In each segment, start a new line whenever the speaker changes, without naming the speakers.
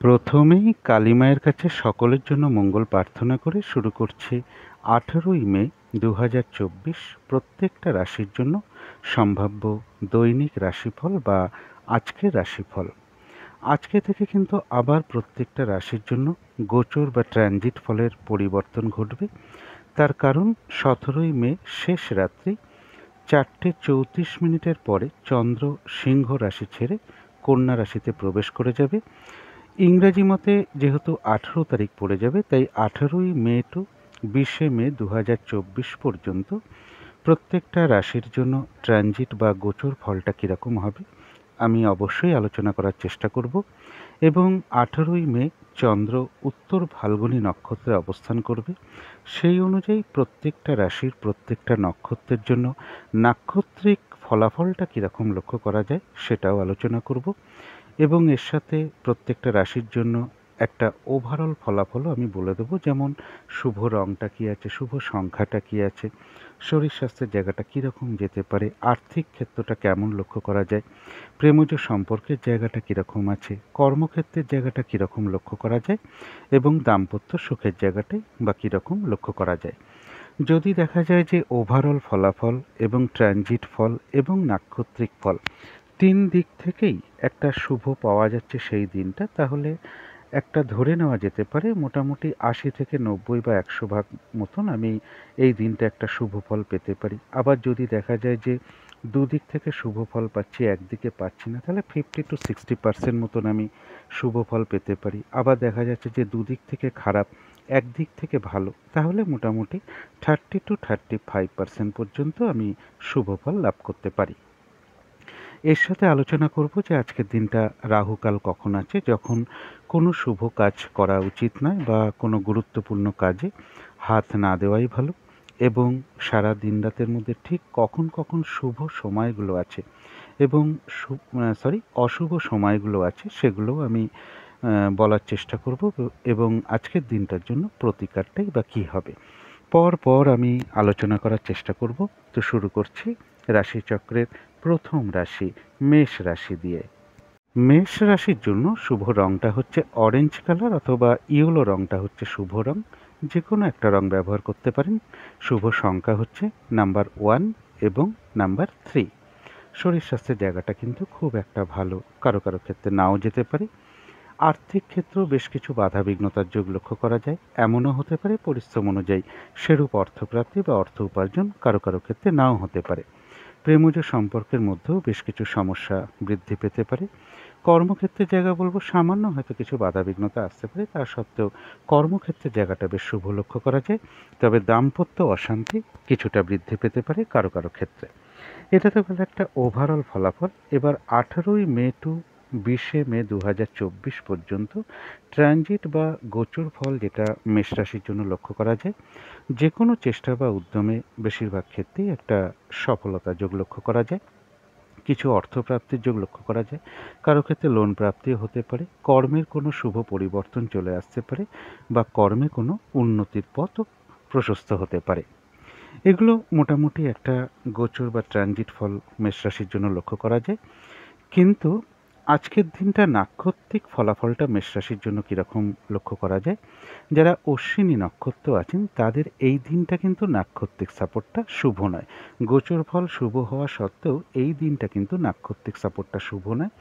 প্রথমেই কালী মায়ের কাছে সকলের জন্য মঙ্গল প্রার্থনা করে শুরু করছি 18ই মে 2024 প্রত্যেকটা রাশির জন্য সম্ভাব্য দৈনিক রাশিফল বা আজকের রাশিফল। আজকে থেকে কিন্তু আবার প্রত্যেকটা রাশির জন্য গোচর বা ট্রানজিট ফলের পরিবর্তন ঘটবে। তার কারণ 17ই মে শেষ রাত্রি 4:34 পরে চন্দ্র সিংহ রাশি ছেড়ে কন্যা রাশিতে প্রবেশ করে যাবে। ইংরাজি মতে যেহেতু 18 তারিখ পড়ে যাবে, তাই 18ই মে টু 20শে মে 2024 পর্যন্ত প্রত্যেকটা রাশির জন্য ট্রানজিট বা গোচর ফলটা কীরকম হবে আমি অবশ্যই আলোচনা করার চেষ্টা করব। এবং 18ই মে চন্দ্র উত্তর ফাল্গুনী নক্ষত্রে অবস্থান করবে। সেই অনুযায়ী প্রত্যেকটা রাশির প্রত্যেকটা নক্ষত্রের জন্য নাক্ষত্রিক ফলাফলটা কীরকম লক্ষ্য করা যায় সেটাও আলোচনা করব। এবং এর সাথে প্রত্যেকটা রাশির জন্য একটা ওভারঅল ফলাফলও আমি বলে দেবো, যেমন শুভ রঙটা কী আছে, শুভ সংখ্যাটা কী আছে, শরীর স্বাস্থ্যের জায়গাটা কীরকম যেতে পারে, আর্থিক ক্ষেত্রটা কেমন লক্ষ্য করা যায়, প্রেমজ সম্পর্কের জায়গাটা কীরকম আছে, কর্মক্ষেত্রের জায়গাটা কীরকম লক্ষ্য করা যায় এবং দাম্পত্য সুখের জায়গাটাই বা কীরকম লক্ষ্য করা যায়। যদি দেখা যায় যে ওভারঅল ফলাফল এবং ট্রানজিট ফল এবং নাক্ষত্রিক ফল 3 দিক থেকেই একটা শুভ পাওয়া যাচ্ছে সেই দিনটা, তাহলে একটা ধরে নেওয়া যেতে পারে মোটামুটি 80 থেকে 90 বা 100 ভাগ মতন আমি এই দিনটা একটা শুভ ফল পেতে পারি। আবার যদি দেখা যায় যে দুদিক থেকে শুভ ফল পাচ্ছি, একদিকে পাচ্ছি না, তাহলে 50 to 60% মতন আমি শুভ ফল পেতে পারি। আবার দেখা যাচ্ছে যে দুদিক থেকে খারাপ, একদিক থেকে ভালো, তাহলে মোটামুটি 30 to 35% পর্যন্ত আমি শুভ ফল লাভ করতে পারি। এর সাথে আলোচনা করব যে আজকের দিনটা রাহুকাল কখন আছে, যখন কোনো শুভ কাজ করা উচিত নয় বা কোনো গুরুত্বপূর্ণ কাজে হাত না দেওয়াই ভালো। এবং সারা দিন রাতের মধ্যে ঠিক কখন কখন শুভ সময়গুলো আছে এবং অশুভ সময়গুলো আছে সেগুলোও আমি বলার চেষ্টা করব। এবং আজকের দিনটার জন্য প্রতিকারটাই বা কী হবে পর আমি আলোচনা করার চেষ্টা করব। তো শুরু করছি রাশিচক্রের প্রথম রাশি মেষ রাশি দিয়ে। মেষ রাশির জন্য শুভ রঙটা হচ্ছে অরেঞ্জ কালার অথবা ইয়েলো রঙটা হচ্ছে শুভ রং, যে কোনো একটা রং ব্যবহার করতে পারেন। শুভ সংখ্যা হচ্ছে নাম্বার 1 এবং নাম্বার 3। শরীর স্বাস্থ্যের জায়গাটা কিন্তু খুব একটা ভালো, কারো কারো ক্ষেত্রে নাও যেতে পারে। আর্থিক ক্ষেত্রেও বেশ কিছু বাধাবিঘ্নতার যোগ লক্ষ্য করা যায়। এমনও হতে পারে পরিশ্রম অনুযায়ী সেরূপ অর্থপ্রাপ্তি বা অর্থ উপার্জন কারো কারো ক্ষেত্রে নাও হতে পারে। প্রেমজ সম্পর্কের মধ্যেও বেশ কিছু সমস্যা বৃদ্ধি পেতে পারে। কর্মক্ষেত্রের জায়গা বলবো সামান্য হয়তো কিছু বাধাবিঘ্নতা আসতে পারে, তা সত্ত্বেও কর্মক্ষেত্রের জায়গাটা বেশ শুভ লক্ষ্য করা যায়। তবে দাম্পত্য অশান্তি কিছুটা বৃদ্ধি পেতে পারে কারো কারো ক্ষেত্রে। এটা তো গেল একটা ওভারঅল ফলাফল। এবার 18ই মে টু 20শে মে 2024 পর্যন্ত ট্রানজিট বা গোচর ফল যেটা মেষ রাশির জন্য লক্ষ্য করা যায়। যে কোনো চেষ্টা বা উদ্যমে বেশিরভাগ ক্ষেত্রেই একটা সফলতা যোগ লক্ষ্য করা যায়। কিছু অর্থপ্রাপ্তির যোগ লক্ষ্য করা যায়, কারো ক্ষেত্রে লোন প্রাপ্তিও হতে পারে, কর্মের কোনো শুভ পরিবর্তন চলে আসতে পারে বা কর্মে কোনো উন্নতির পথও প্রশস্ত হতে পারে। এগুলো মোটামুটি একটা গোচর বা ট্রানজিট ফল মেষ রাশির জন্য লক্ষ্য করা যায়। কিন্তু আজকের দিনটা নাক্ষত্রিক ফলাফলটা মেষ রাশির জন্য কীরকম লক্ষ্য করা যায়। যারা অশ্বিনী নক্ষত্র আছেন তাদের এই দিনটা কিন্তু নাক্ষত্রিক সাপোর্টটা শুভ নয়। গোচর ফল শুভ হওয়া সত্ত্বেও এই দিনটা কিন্তু নাক্ষত্রিক সাপোর্টটা শুভ নয়।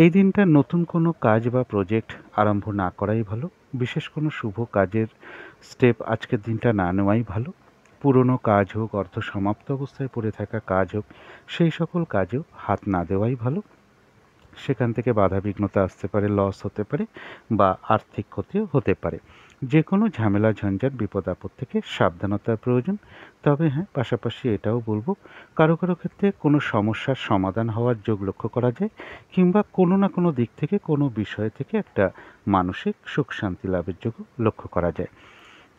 এই দিনটা নতুন কোনো কাজ বা প্রজেক্ট আরম্ভ না করাই ভালো। বিশেষ কোনো শুভ কাজের স্টেপ আজকের দিনটা না নেওয়াই ভালো। পুরনো কাজ হোক, অর্ধ সমাপ্ত অবস্থায় পড়ে থাকা কাজ হোক, সেই সকল কাজেও হাত না দেওয়াই ভালো। সেখান থেকে বাধাবিঘ্নতা আসতে পারে, লস হতে পারে বা আর্থিক ক্ষতিও হতে পারে। যে কোনো ঝামেলা ঝঞ্ঝাট বিপদ আপদ থেকে সাবধানতার প্রয়োজন। তবে হ্যাঁ, পাশাপাশি এটাও বলবো, কারো কারো ক্ষেত্রে কোনো সমস্যার সমাধান হওয়ার যোগ লক্ষ্য করা যায়, কিংবা কোনো না কোনো দিক থেকে কোনো বিষয় থেকে একটা মানসিক সুখ শান্তি লাভের যোগও লক্ষ্য করা যায়।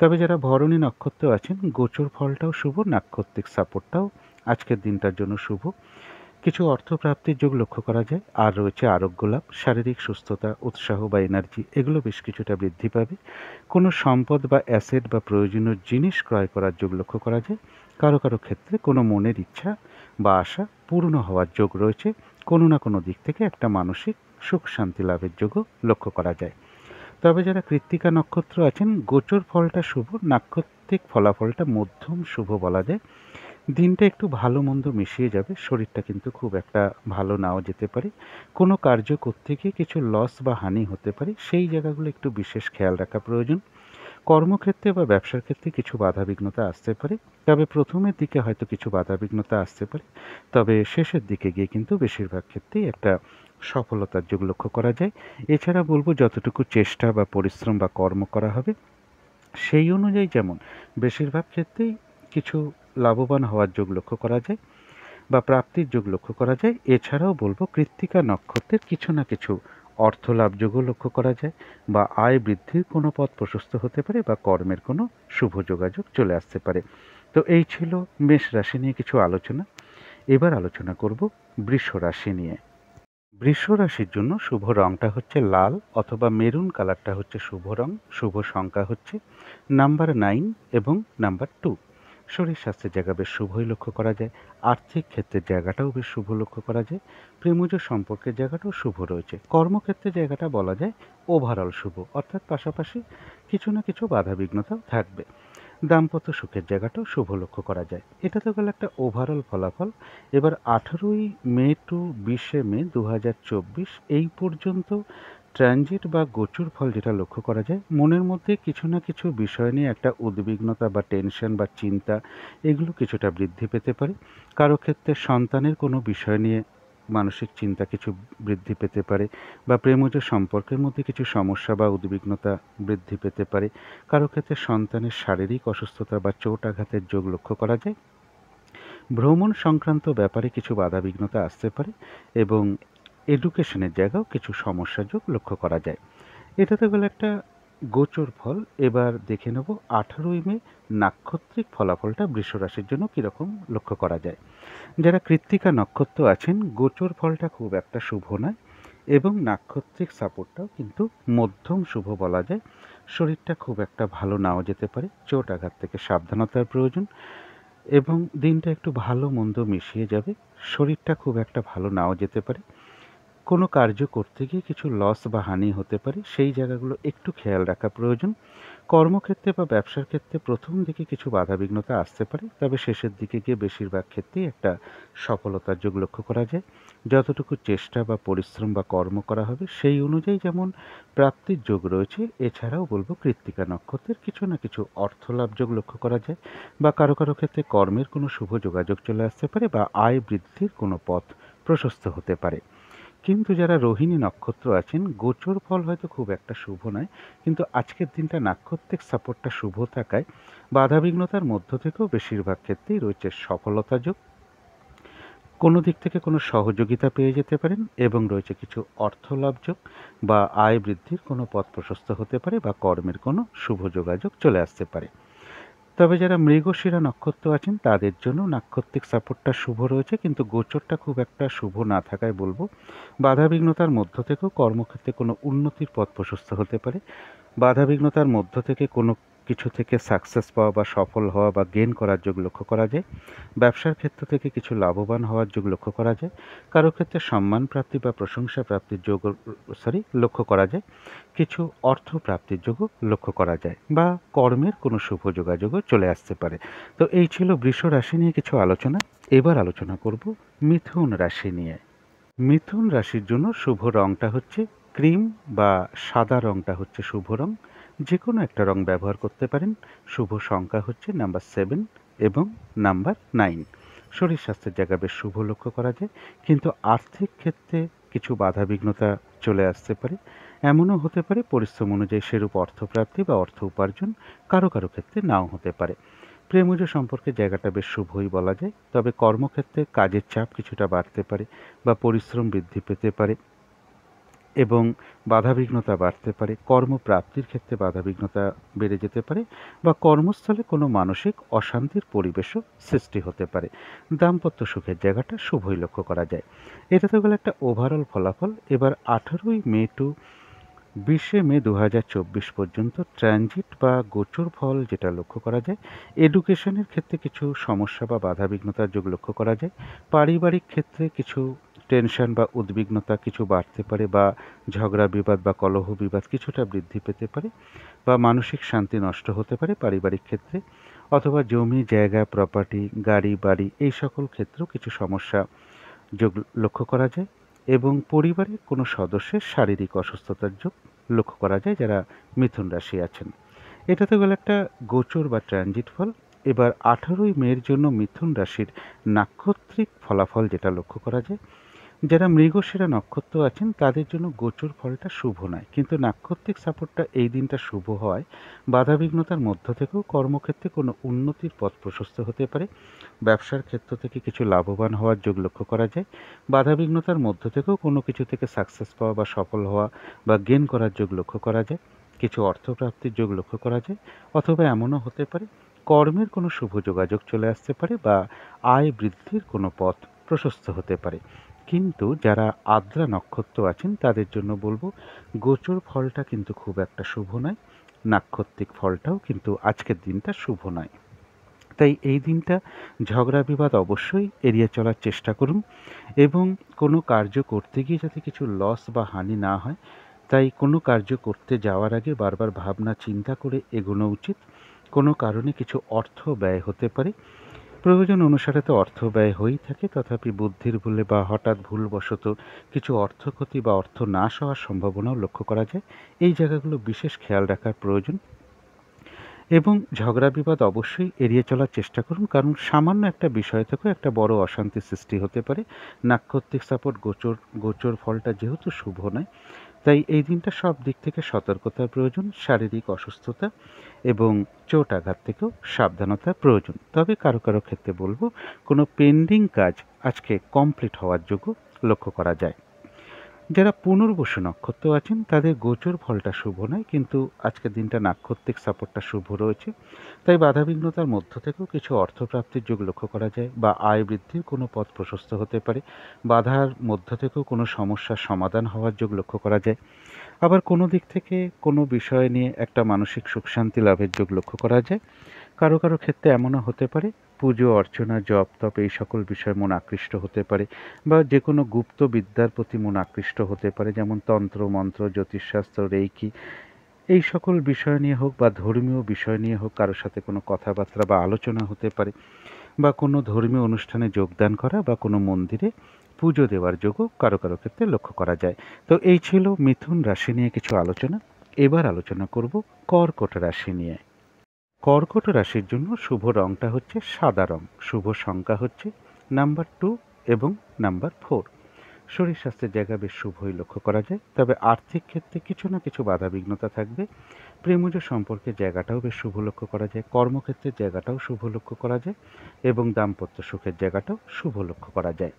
তবে যারা ভরণী নক্ষত্র আছেন গোচর ফলটাও শুভ, নাক্ষত্রিক সাপোর্টটাও আজকের দিনটার জন্য শুভ। কিছু অর্থপ্রাপ্তির যোগ লক্ষ্য করা যায়। আর রয়েছে আরোগ্য লাভ, শারীরিক সুস্থতা, উৎসাহ বা এনার্জি, এগুলো বেশ কিছুটা বৃদ্ধি পাবে। কোনো সম্পদ বা অ্যাসেট বা প্রয়োজনীয় জিনিস ক্রয় করার যোগ লক্ষ্য করা যায়। কারো কারো ক্ষেত্রে কোনো মনের ইচ্ছা বা আশা পূর্ণ হওয়ার যোগ রয়েছে। কোনো না কোনো দিক থেকে একটা মানসিক সুখ শান্তি লাভের যোগও লক্ষ্য করা যায়। তবে যারা কৃত্তিকা নক্ষত্র আছেন, গোচর ফলটা শুভ, নাক্ষত্রিক ফলাফলটা মধ্যম শুভ বলা যায়। দিনটা একটু ভালো মন্দ মিশিয়ে যাবে, শরীরটা কিন্তু খুব একটা ভালো নাও যেতে পারে। কোনো কার্য করতে গিয়ে কিছু লস বা হানি হতে পারে, সেই জায়গাগুলো একটু বিশেষ খেয়াল রাখা প্রয়োজন। কর্মক্ষেত্রে বা ব্যবসার ক্ষেত্রে কিছু বাধাবিঘ্নতা আসতে পারে, তবে প্রথমের দিকে হয়তো কিছু বাধাবিঘ্নতা আসতে পারে, তবে শেষের দিকে গিয়ে কিন্তু বেশিরভাগ ক্ষেত্রেই একটা সফলতার যোগ লক্ষ্য করা যায়। এছাড়া বলবো, যতটুকু চেষ্টা বা পরিশ্রম বা কর্ম করা হবে সেই অনুযায়ী যেমন বেশিরভাগ ক্ষেত্রেই কিছু লাভবান হওয়ার যোগ লক্ষ্য করা যায় বা প্রাপ্তির যোগ লক্ষ্য করা যায়। এছাড়াও বলবো, কৃত্তিকা নক্ষত্রের কিছু না কিছু অর্থ লাভ যোগও লক্ষ্য করা যায়, বা আয় বৃদ্ধির কোনো পথ প্রশস্ত হতে পারে, বা কর্মের কোনো শুভ যোগাযোগ চলে আসতে পারে। তো এই ছিল মেষ রাশি নিয়ে কিছু আলোচনা। এবার আলোচনা করব বৃষ রাশি নিয়ে। বৃষ রাশির জন্য শুভ রংটা হচ্ছে লাল অথবা মেরুন কালারটা হচ্ছে শুভ রং। শুভ সংখ্যা হচ্ছে নাম্বার 9 এবং নাম্বার 2। শরীর স্বাস্থ্যের জায়গা বেশ শুভই লক্ষ্য করা যায়। আর্থিক ক্ষেত্রের জায়গাটাও বেশ শুভ লক্ষ্য করা যায়। প্রেমজ সম্পর্কের জায়গাটাও শুভ রয়েছে। কর্মক্ষেত্রের জায়গাটা বলা যায় ওভারঅল শুভ, অর্থাৎ পাশাপাশি কিছু না কিছু বাধাবিঘ্নতাও থাকবে। দাম্পত্য সুখের জায়গাটাও শুভ লক্ষ্য করা যায়। এটা তো গেল একটা ওভারঅল ফলাফল। এবার 18ই মে টু 20শে মে 2024 এই পর্যন্ত ট্রানজিট বা গোচর ফল যেটা লক্ষ্য করা যায়, মনের মধ্যে কিছু না কিছু বিষয় নিয়ে একটা উদ্বিগ্নতা বা টেনশন বা চিন্তা, এগুলো কিছুটা বৃদ্ধি পেতে পারে। কারো ক্ষেত্রে সন্তানের কোনো বিষয় নিয়ে মানসিক চিন্তা কিছু বৃদ্ধি পেতে পারে, বা প্রেমজ সম্পর্কের মধ্যে কিছু সমস্যা বা উদ্বিগ্নতা বৃদ্ধি পেতে পারে। কারো ক্ষেত্রে সন্তানের শারীরিক অসুস্থতা বা চোট আঘাতের যোগ লক্ষ্য করা যায়। ভ্রমণ সংক্রান্ত ব্যাপারে কিছু বাধাবিঘ্নতা আসতে পারে, এবং এডুকেশনের জায়গাও কিছু সমস্যা যোগ লক্ষ্য করা যায়। এটা তো গেল একটা গোচর ফল। এবার দেখে নেব 18ই মে নাক্ষত্রিক ফলাফলটা বৃষ রাশির জন্য কীরকম লক্ষ্য করা যায়। যারা কৃত্তিকা নক্ষত্র আছেন, গোচর ফলটা খুব একটা শুভ নয়, এবং নাক্ষত্রিক সাপোর্টটাও কিন্তু মধ্যম শুভ বলা যায়। শরীরটা খুব একটা ভালো নাও যেতে পারে, চোট আঘাত থেকে সাবধানতার প্রয়োজন, এবং দিনটা একটু ভালো মন্দ মিশিয়ে যাবে। শরীরটা খুব একটা ভালো নাও যেতে পারে। কোনো কার্য করতে গিয়ে কিছু লস বা হানি হতে পারে, সেই জায়গাগুলো একটু খেয়াল রাখা প্রয়োজন। কর্মক্ষেত্রে বা ব্যবসার ক্ষেত্রে প্রথম দিকে কিছু বাধাবিঘ্নতা আসতে পারে, তবে শেষের দিকে গিয়ে বেশিরভাগ ক্ষেত্রেই একটা সফলতার যোগ লক্ষ্য করা যায়। যতটুকু চেষ্টা বা পরিশ্রম বা কর্ম করা হবে সেই অনুযায়ী যেমন প্রাপ্তির যোগ রয়েছে, এছাড়াও বলবো কৃত্তিকা নক্ষত্রের কিছু না কিছু অর্থলাভ যোগ লক্ষ্য করা যায়, বা কারো কারো ক্ষেত্রে কর্মের কোনো শুভ যোগাযোগ চলে আসতে পারে, বা আয় বৃদ্ধির কোনো পথ প্রশস্ত হতে পারে। কিন্তু যারা রোহিণী নক্ষত্র আছেন, গোচর ফল হয়তো খুব একটা শুভ নয়, কিন্তু আজকের দিনটা নাক্ষত্রিক সাপোর্টটা শুভ থাকায় বাধাবিঘ্নতার মধ্য থেকেও বেশিরভাগ ক্ষেত্রেই রয়েছে সফলতা যোগ। কোনো দিক থেকে কোনো সহযোগিতা পেয়ে যেতে পারেন, এবং রয়েছে কিছু অর্থলাভ যোগ, বা আয় বৃদ্ধির কোনো পথ প্রশস্ত হতে পারে, বা কর্মের কোনো শুভ যোগাযোগ চলে আসতে পারে। তবে যারা মৃগশিরা নক্ষত্র আছেন, তাদের জন্য নাক্ষত্রিক সাপোর্টটা শুভ রয়েছে, কিন্তু গোচরটা খুব একটা শুভ না থাকায় বলবো বাধাবিঘ্নতার মধ্য থেকেও কর্মক্ষেত্রে কোনো উন্নতির পথ প্রশস্ত হতে পারে। বাধাবিঘ্নতার মধ্য থেকে কোনো কিছু থেকে সাকসেস পাওয়া বা সফল হওয়া বা গেইন করার যোগ লক্ষ্য করা যায়। ব্যবসার ক্ষেত্র থেকে কিছু লাভবান হওয়ার যোগ লক্ষ্য করা যায়। কারো ক্ষেত্রে সম্মান প্রাপ্তি বা প্রশংসা প্রাপ্তির যোগ লক্ষ্য করা যায়। কিছু অর্থ প্রাপ্তির যোগও লক্ষ্য করা যায়, বা কর্মের কোনো শুভ যোগাযোগও চলে আসতে পারে। তো এই ছিল বৃষ রাশি নিয়ে কিছু আলোচনা। এবার আলোচনা করব মিথুন রাশি নিয়ে। মিথুন রাশির জন্য শুভ রংটা হচ্ছে ক্রিম, বা সাদা রংটা হচ্ছে শুভ রং। যে কোনো একটা রং ব্যবহার করতে পারেন। শুভ সংখ্যা হচ্ছে নাম্বার 7 এবং নাম্বার 9। শরীর স্বাস্থ্যের জায়গা বেশ শুভ লক্ষ্য করা যায়, কিন্তু আর্থিক ক্ষেত্রে কিছু বাধাবিঘ্নতা চলে আসতে পারে। এমনও হতে পারে পরিশ্রম অনুযায়ী সেরূপ অর্থপ্রাপ্তি বা অর্থ উপার্জন কারো কারো ক্ষেত্রে নাও হতে পারে। প্রেমজ সম্পর্কে জায়গাটা বেশ শুভই বলা যায়, তবে কর্মক্ষেত্রে কাজের চাপ কিছুটা বাড়তে পারে, বা পরিশ্রম বৃদ্ধি পেতে পারে, এবং বাধাবিঘ্নতা বাড়তে পারে। কর্মপ্রাপ্তির ক্ষেত্রে বাধাবিঘ্নতা বেড়ে যেতে পারে, বা কর্মস্থলে কোনো মানসিক অশান্তির পরিবেশও সৃষ্টি হতে পারে। দাম্পত্য সুখের জায়গাটা শুভই লক্ষ্য করা যায়। এটা তো গেল একটা ওভারঅল ফলাফল। এবার 18ই মে টু 20শে মে 2024 পর্যন্ত ট্রানজিট বা গোচর ফল যেটা লক্ষ্য করা যায়, এডুকেশনের ক্ষেত্রে কিছু সমস্যা বা বাধাবিঘ্নতার যোগ লক্ষ্য করা যায়। পারিবারিক ক্ষেত্রে কিছু টেনশন বা উদ্বিগ্নতা কিছু বাড়তে পারে, বা ঝগড়া বিবাদ বা কলহ বিবাদ কিছুটা বৃদ্ধি পেতে পারে, বা মানসিক শান্তি নষ্ট হতে পারে পারিবারিক ক্ষেত্রে, অথবা জমি জায়গা প্রপার্টি গাড়ি বাড়ি এই সকল ক্ষেত্রেও কিছু সমস্যা যোগ লক্ষ্য করা যায়। এবং পরিবারের কোনো সদস্যের শারীরিক অসুস্থতার যোগ লক্ষ্য করা যায় যারা মিথুন রাশি আছেন। এটা তো গেল একটা গোচর বা ট্রানজিট ফল। এবার 18ই মের জন্য মিথুন রাশির নাক্ষত্রিক ফলাফল যেটা লক্ষ্য করা যায়, যারা মৃগশিরা নক্ষত্র আছেন তাদের জন্য গোচর ফলটা শুভ নয়, কিন্তু নাক্ষত্রিক সাপোর্টটা এই দিনটা শুভ হয়। বাধাবিঘ্নতার মধ্য থেকেও কর্মক্ষেত্রে কোনো উন্নতির পথ প্রশস্ত হতে পারে, ব্যবসার ক্ষেত্র থেকে কিছু লাভবান হওয়ার যোগ লক্ষ্য করা যায়, বাধাবিঘ্নতার মধ্য থেকেও কোনো কিছু থেকে সাকসেস পাওয়া বা সফল হওয়া বা গেন করার যোগ লক্ষ্য করা যায়, কিছু অর্থপ্রাপ্তির যোগ লক্ষ্য করা যায়, অথবা এমনও হতে পারে কর্মের কোনো শুভ যোগাযোগ চলে আসতে পারে বা আয় বৃদ্ধির কোনো পথ প্রশস্ত হতে পারে। কিন্তু যারা আদ্রা নক্ষত্র আছেন তাদের জন্য বলবো গোচর ফলটা কিন্তু খুব একটা শুভ নয়, নাক্ষত্রিক ফলটাও কিন্তু আজকের দিনটা শুভ নয়। তাই এই দিনটা ঝগড়া বিবাদ অবশ্যই এড়িয়ে চলার চেষ্টা করুন, এবং কোনো কার্য করতে গিয়ে যাতে কিছু লস বা হানি না হয়, তাই কোনো কার্য করতে যাওয়ার আগে বারবার ভাবনা চিন্তা করে এগোনো উচিত। কোনো কারণে কিছু অর্থ ব্যয় হতে পারে, প্রয়োজন অনুসারে তো অর্থ ব্যয় হয়েই থাকে, তথাপি বুদ্ধির ভুলে বা হঠাৎ ভুলবশত কিছু অর্থ ক্ষতি বা অর্থ নাশ হওয়ার সম্ভাবনাও লক্ষ্য করা যায়। এই জায়গাগুলো বিশেষ খেয়াল রাখার প্রয়োজন। এবং ঝগড়া বিবাদ অবশ্যই এড়িয়ে চলার চেষ্টা করুন, কারণ সামান্য একটা বিষয় থেকেও একটা বড় অশান্তির সৃষ্টি হতে পারে। নাক্ষত্রিক সাপোর্ট গোচর ফলটা যেহেতু শুভ নয়, তাই এই দিনটা সব দিক থেকে সতর্কতার প্রয়োজন, শারীরিক অসুস্থতা এবং চোট আঘাত থেকেও সাবধানতার প্রয়োজন। তবে কারো কারো ক্ষেত্রে বলবো কোনো পেন্ডিং কাজ আজকে কমপ্লিট হওয়ার যোগ্য লক্ষ্য করা যায়। যারা পুনর্বসু নক্ষত্র আছেন তাদের গোচর ফলটা শুভ নয়, কিন্তু আজকের দিনটা নাক্ষত্রিক সাপোর্টটা শুভ রয়েছে, তাই বাধাবিঘ্নতার মধ্য থেকেও কিছু অর্থপ্রাপ্তির যোগ লক্ষ্য করা যায় বা আয় বৃদ্ধির কোনো পথ প্রশস্ত হতে পারে, বাধার মধ্য থেকেও কোনো সমস্যার সমাধান হওয়ার যোগ লক্ষ্য করা যায়। আবার কোনো দিক থেকে কোনো বিষয় নিয়ে একটা মানসিক সুখ শান্তি লাভের যোগ লক্ষ্য করা যায়। কারো কারো ক্ষেত্রে এমনও হতে পারে পুজো অর্চনা জপ তপ এই সকল বিষয়ে মন আকৃষ্ট হতে পারে, বা যে কোনো গুপ্ত বিদ্যার প্রতি মন আকৃষ্ট হতে পারে, যেমন তন্ত্র মন্ত্র জ্যোতিষশাস্ত্র রেইকি এই সকল বিষয় নিয়ে হোক বা ধর্মীয় বিষয় নিয়ে হোক কারোর সাথে কোনো কথাবার্তা বা আলোচনা হতে পারে, বা কোনো ধর্মীয় অনুষ্ঠানে যোগদান করা বা কোনো মন্দিরে পুজো দেওয়ার যোগও কারো কারো ক্ষেত্রে লক্ষ্য করা যায়। তো এই ছিল মিথুন রাশি নিয়ে কিছু আলোচনা। এবার আলোচনা করব কর্কট রাশি নিয়ে। কর্কট রাশির জন্য শুভ রংটা হচ্ছে সাদা রং, শুভ সংখ্যা হচ্ছে নাম্বার 2 এবং নাম্বার 4। শরীর স্বাস্থ্যের জায়গা বেশ শুভই লক্ষ্য করা যায়, তবে আর্থিক ক্ষেত্রে কিছু না কিছু বাধাবিঘ্নতা থাকবে। প্রেমজ সম্পর্কের জায়গাটাও বেশ শুভ লক্ষ্য করা যায়, কর্মক্ষেত্রের জায়গাটাও শুভ লক্ষ্য করা যায়, এবং দাম্পত্য সুখের জায়গাটাও শুভ লক্ষ্য করা যায়।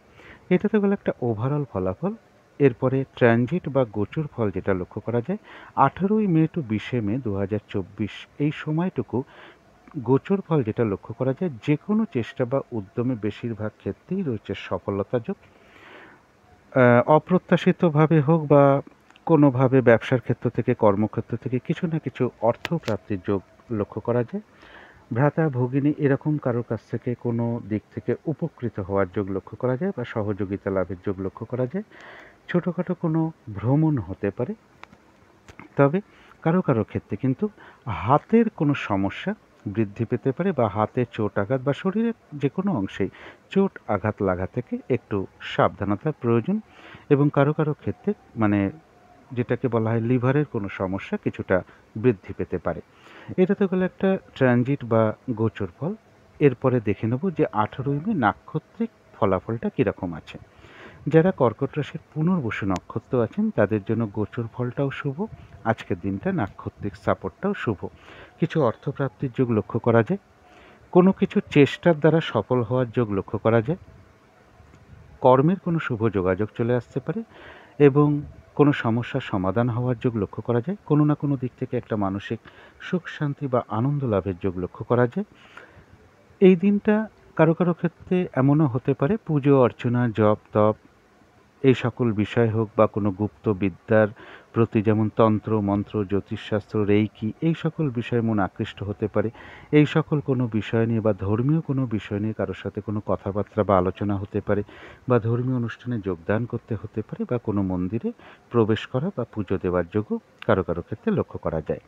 এটা তো গেল একটা ওভারঅল ফলাফল। এরপরে ট্রানজিট বা গোচর ফল যেটা লক্ষ্য করা যায় 18ই মে টু 20শে মে 2024 এই সময়টুকু গোচর ফল যেটা লক্ষ্য করা যায় যে কোনো চেষ্টা বা উদ্যমে বেশিরভাগ ক্ষেত্রেই রয়েছে সফলতা যোগ। অপ্রত্যাশিতভাবে হোক বা কোনোভাবে ব্যবসার ক্ষেত্র থেকে কর্মক্ষেত্র থেকে কিছু না কিছু অর্থ প্রাপ্তির যোগ লক্ষ্য করা যায়। ভ্রাতা ভগিনী এরকম কারোর কাছ থেকে কোনো দিক থেকে উপকৃত হওয়ার যোগ লক্ষ্য করা যায় বা সহযোগিতা লাভের যোগ লক্ষ্য করা যায়। ছোটোখাটো কোনো ভ্রমণ হতে পারে, তবে কারো কারো ক্ষেত্রে কিন্তু হাতের কোনো সমস্যা বৃদ্ধি পেতে পারে, বা হাতে চোট আঘাত বা শরীরের যে কোনো অংশেই চোট আঘাত লাগা থেকে একটু সাবধানতার প্রয়োজন। এবং কারো কারো ক্ষেত্রে মানে যেটাকে বলা হয় লিভারের কোনো সমস্যা কিছুটা বৃদ্ধি পেতে পারে। এটা তো গেলো একটা ট্রানজিট বা গোচর ফল। এরপরে দেখে নেব যে 18ই মে নাক্ষত্রিক ফলাফলটা কীরকম আছে। যারা কর্কট রাশির পুনর্বসু নক্ষত্র আছেন তাদের জন্য গোচর ফলটাও শুভ, আজকের দিনটা নাক্ষত্রিক সাপোর্টটাও শুভ। কিছু অর্থপ্রাপ্তির যোগ লক্ষ্য করা যায়, কোনো কিছু চেষ্টার দ্বারা সফল হওয়ার যোগ লক্ষ্য করা যায়, কর্মের কোনো শুভ যোগাযোগ চলে আসতে পারে, এবং কোনো সমস্যার সমাধান হওয়ার যোগ লক্ষ্য করা যায়। কোনো না কোনো দিক থেকে একটা মানসিক সুখ শান্তি বা আনন্দ লাভের যোগ লক্ষ্য করা যায়। এই দিনটা কারো কারো ক্ষেত্রে এমনও হতে পারে পুজো অর্চনা জপ তপ এই সকল বিষয় হোক বা কোনো গুপ্ত বিদ্যার প্রতি, যেমন তন্ত্র মন্ত্র, জ্যোতিষশাস্ত্র, রেইকি, এই সকল বিষয়ে মন আকৃষ্ট হতে পারে। এই সকল কোনো বিষয় নিয়ে বা ধর্মীয় কোনো বিষয় নিয়ে কারোর সাথে কোনো কথাবার্তা বা আলোচনা হতে পারে, বা ধর্মীয় অনুষ্ঠানে যোগদান করতে হতে পারে, বা কোনো মন্দিরে প্রবেশ করা বা পুজো দেওয়ার যোগ্য কারো কারো ক্ষেত্রে লক্ষ্য করা যায়।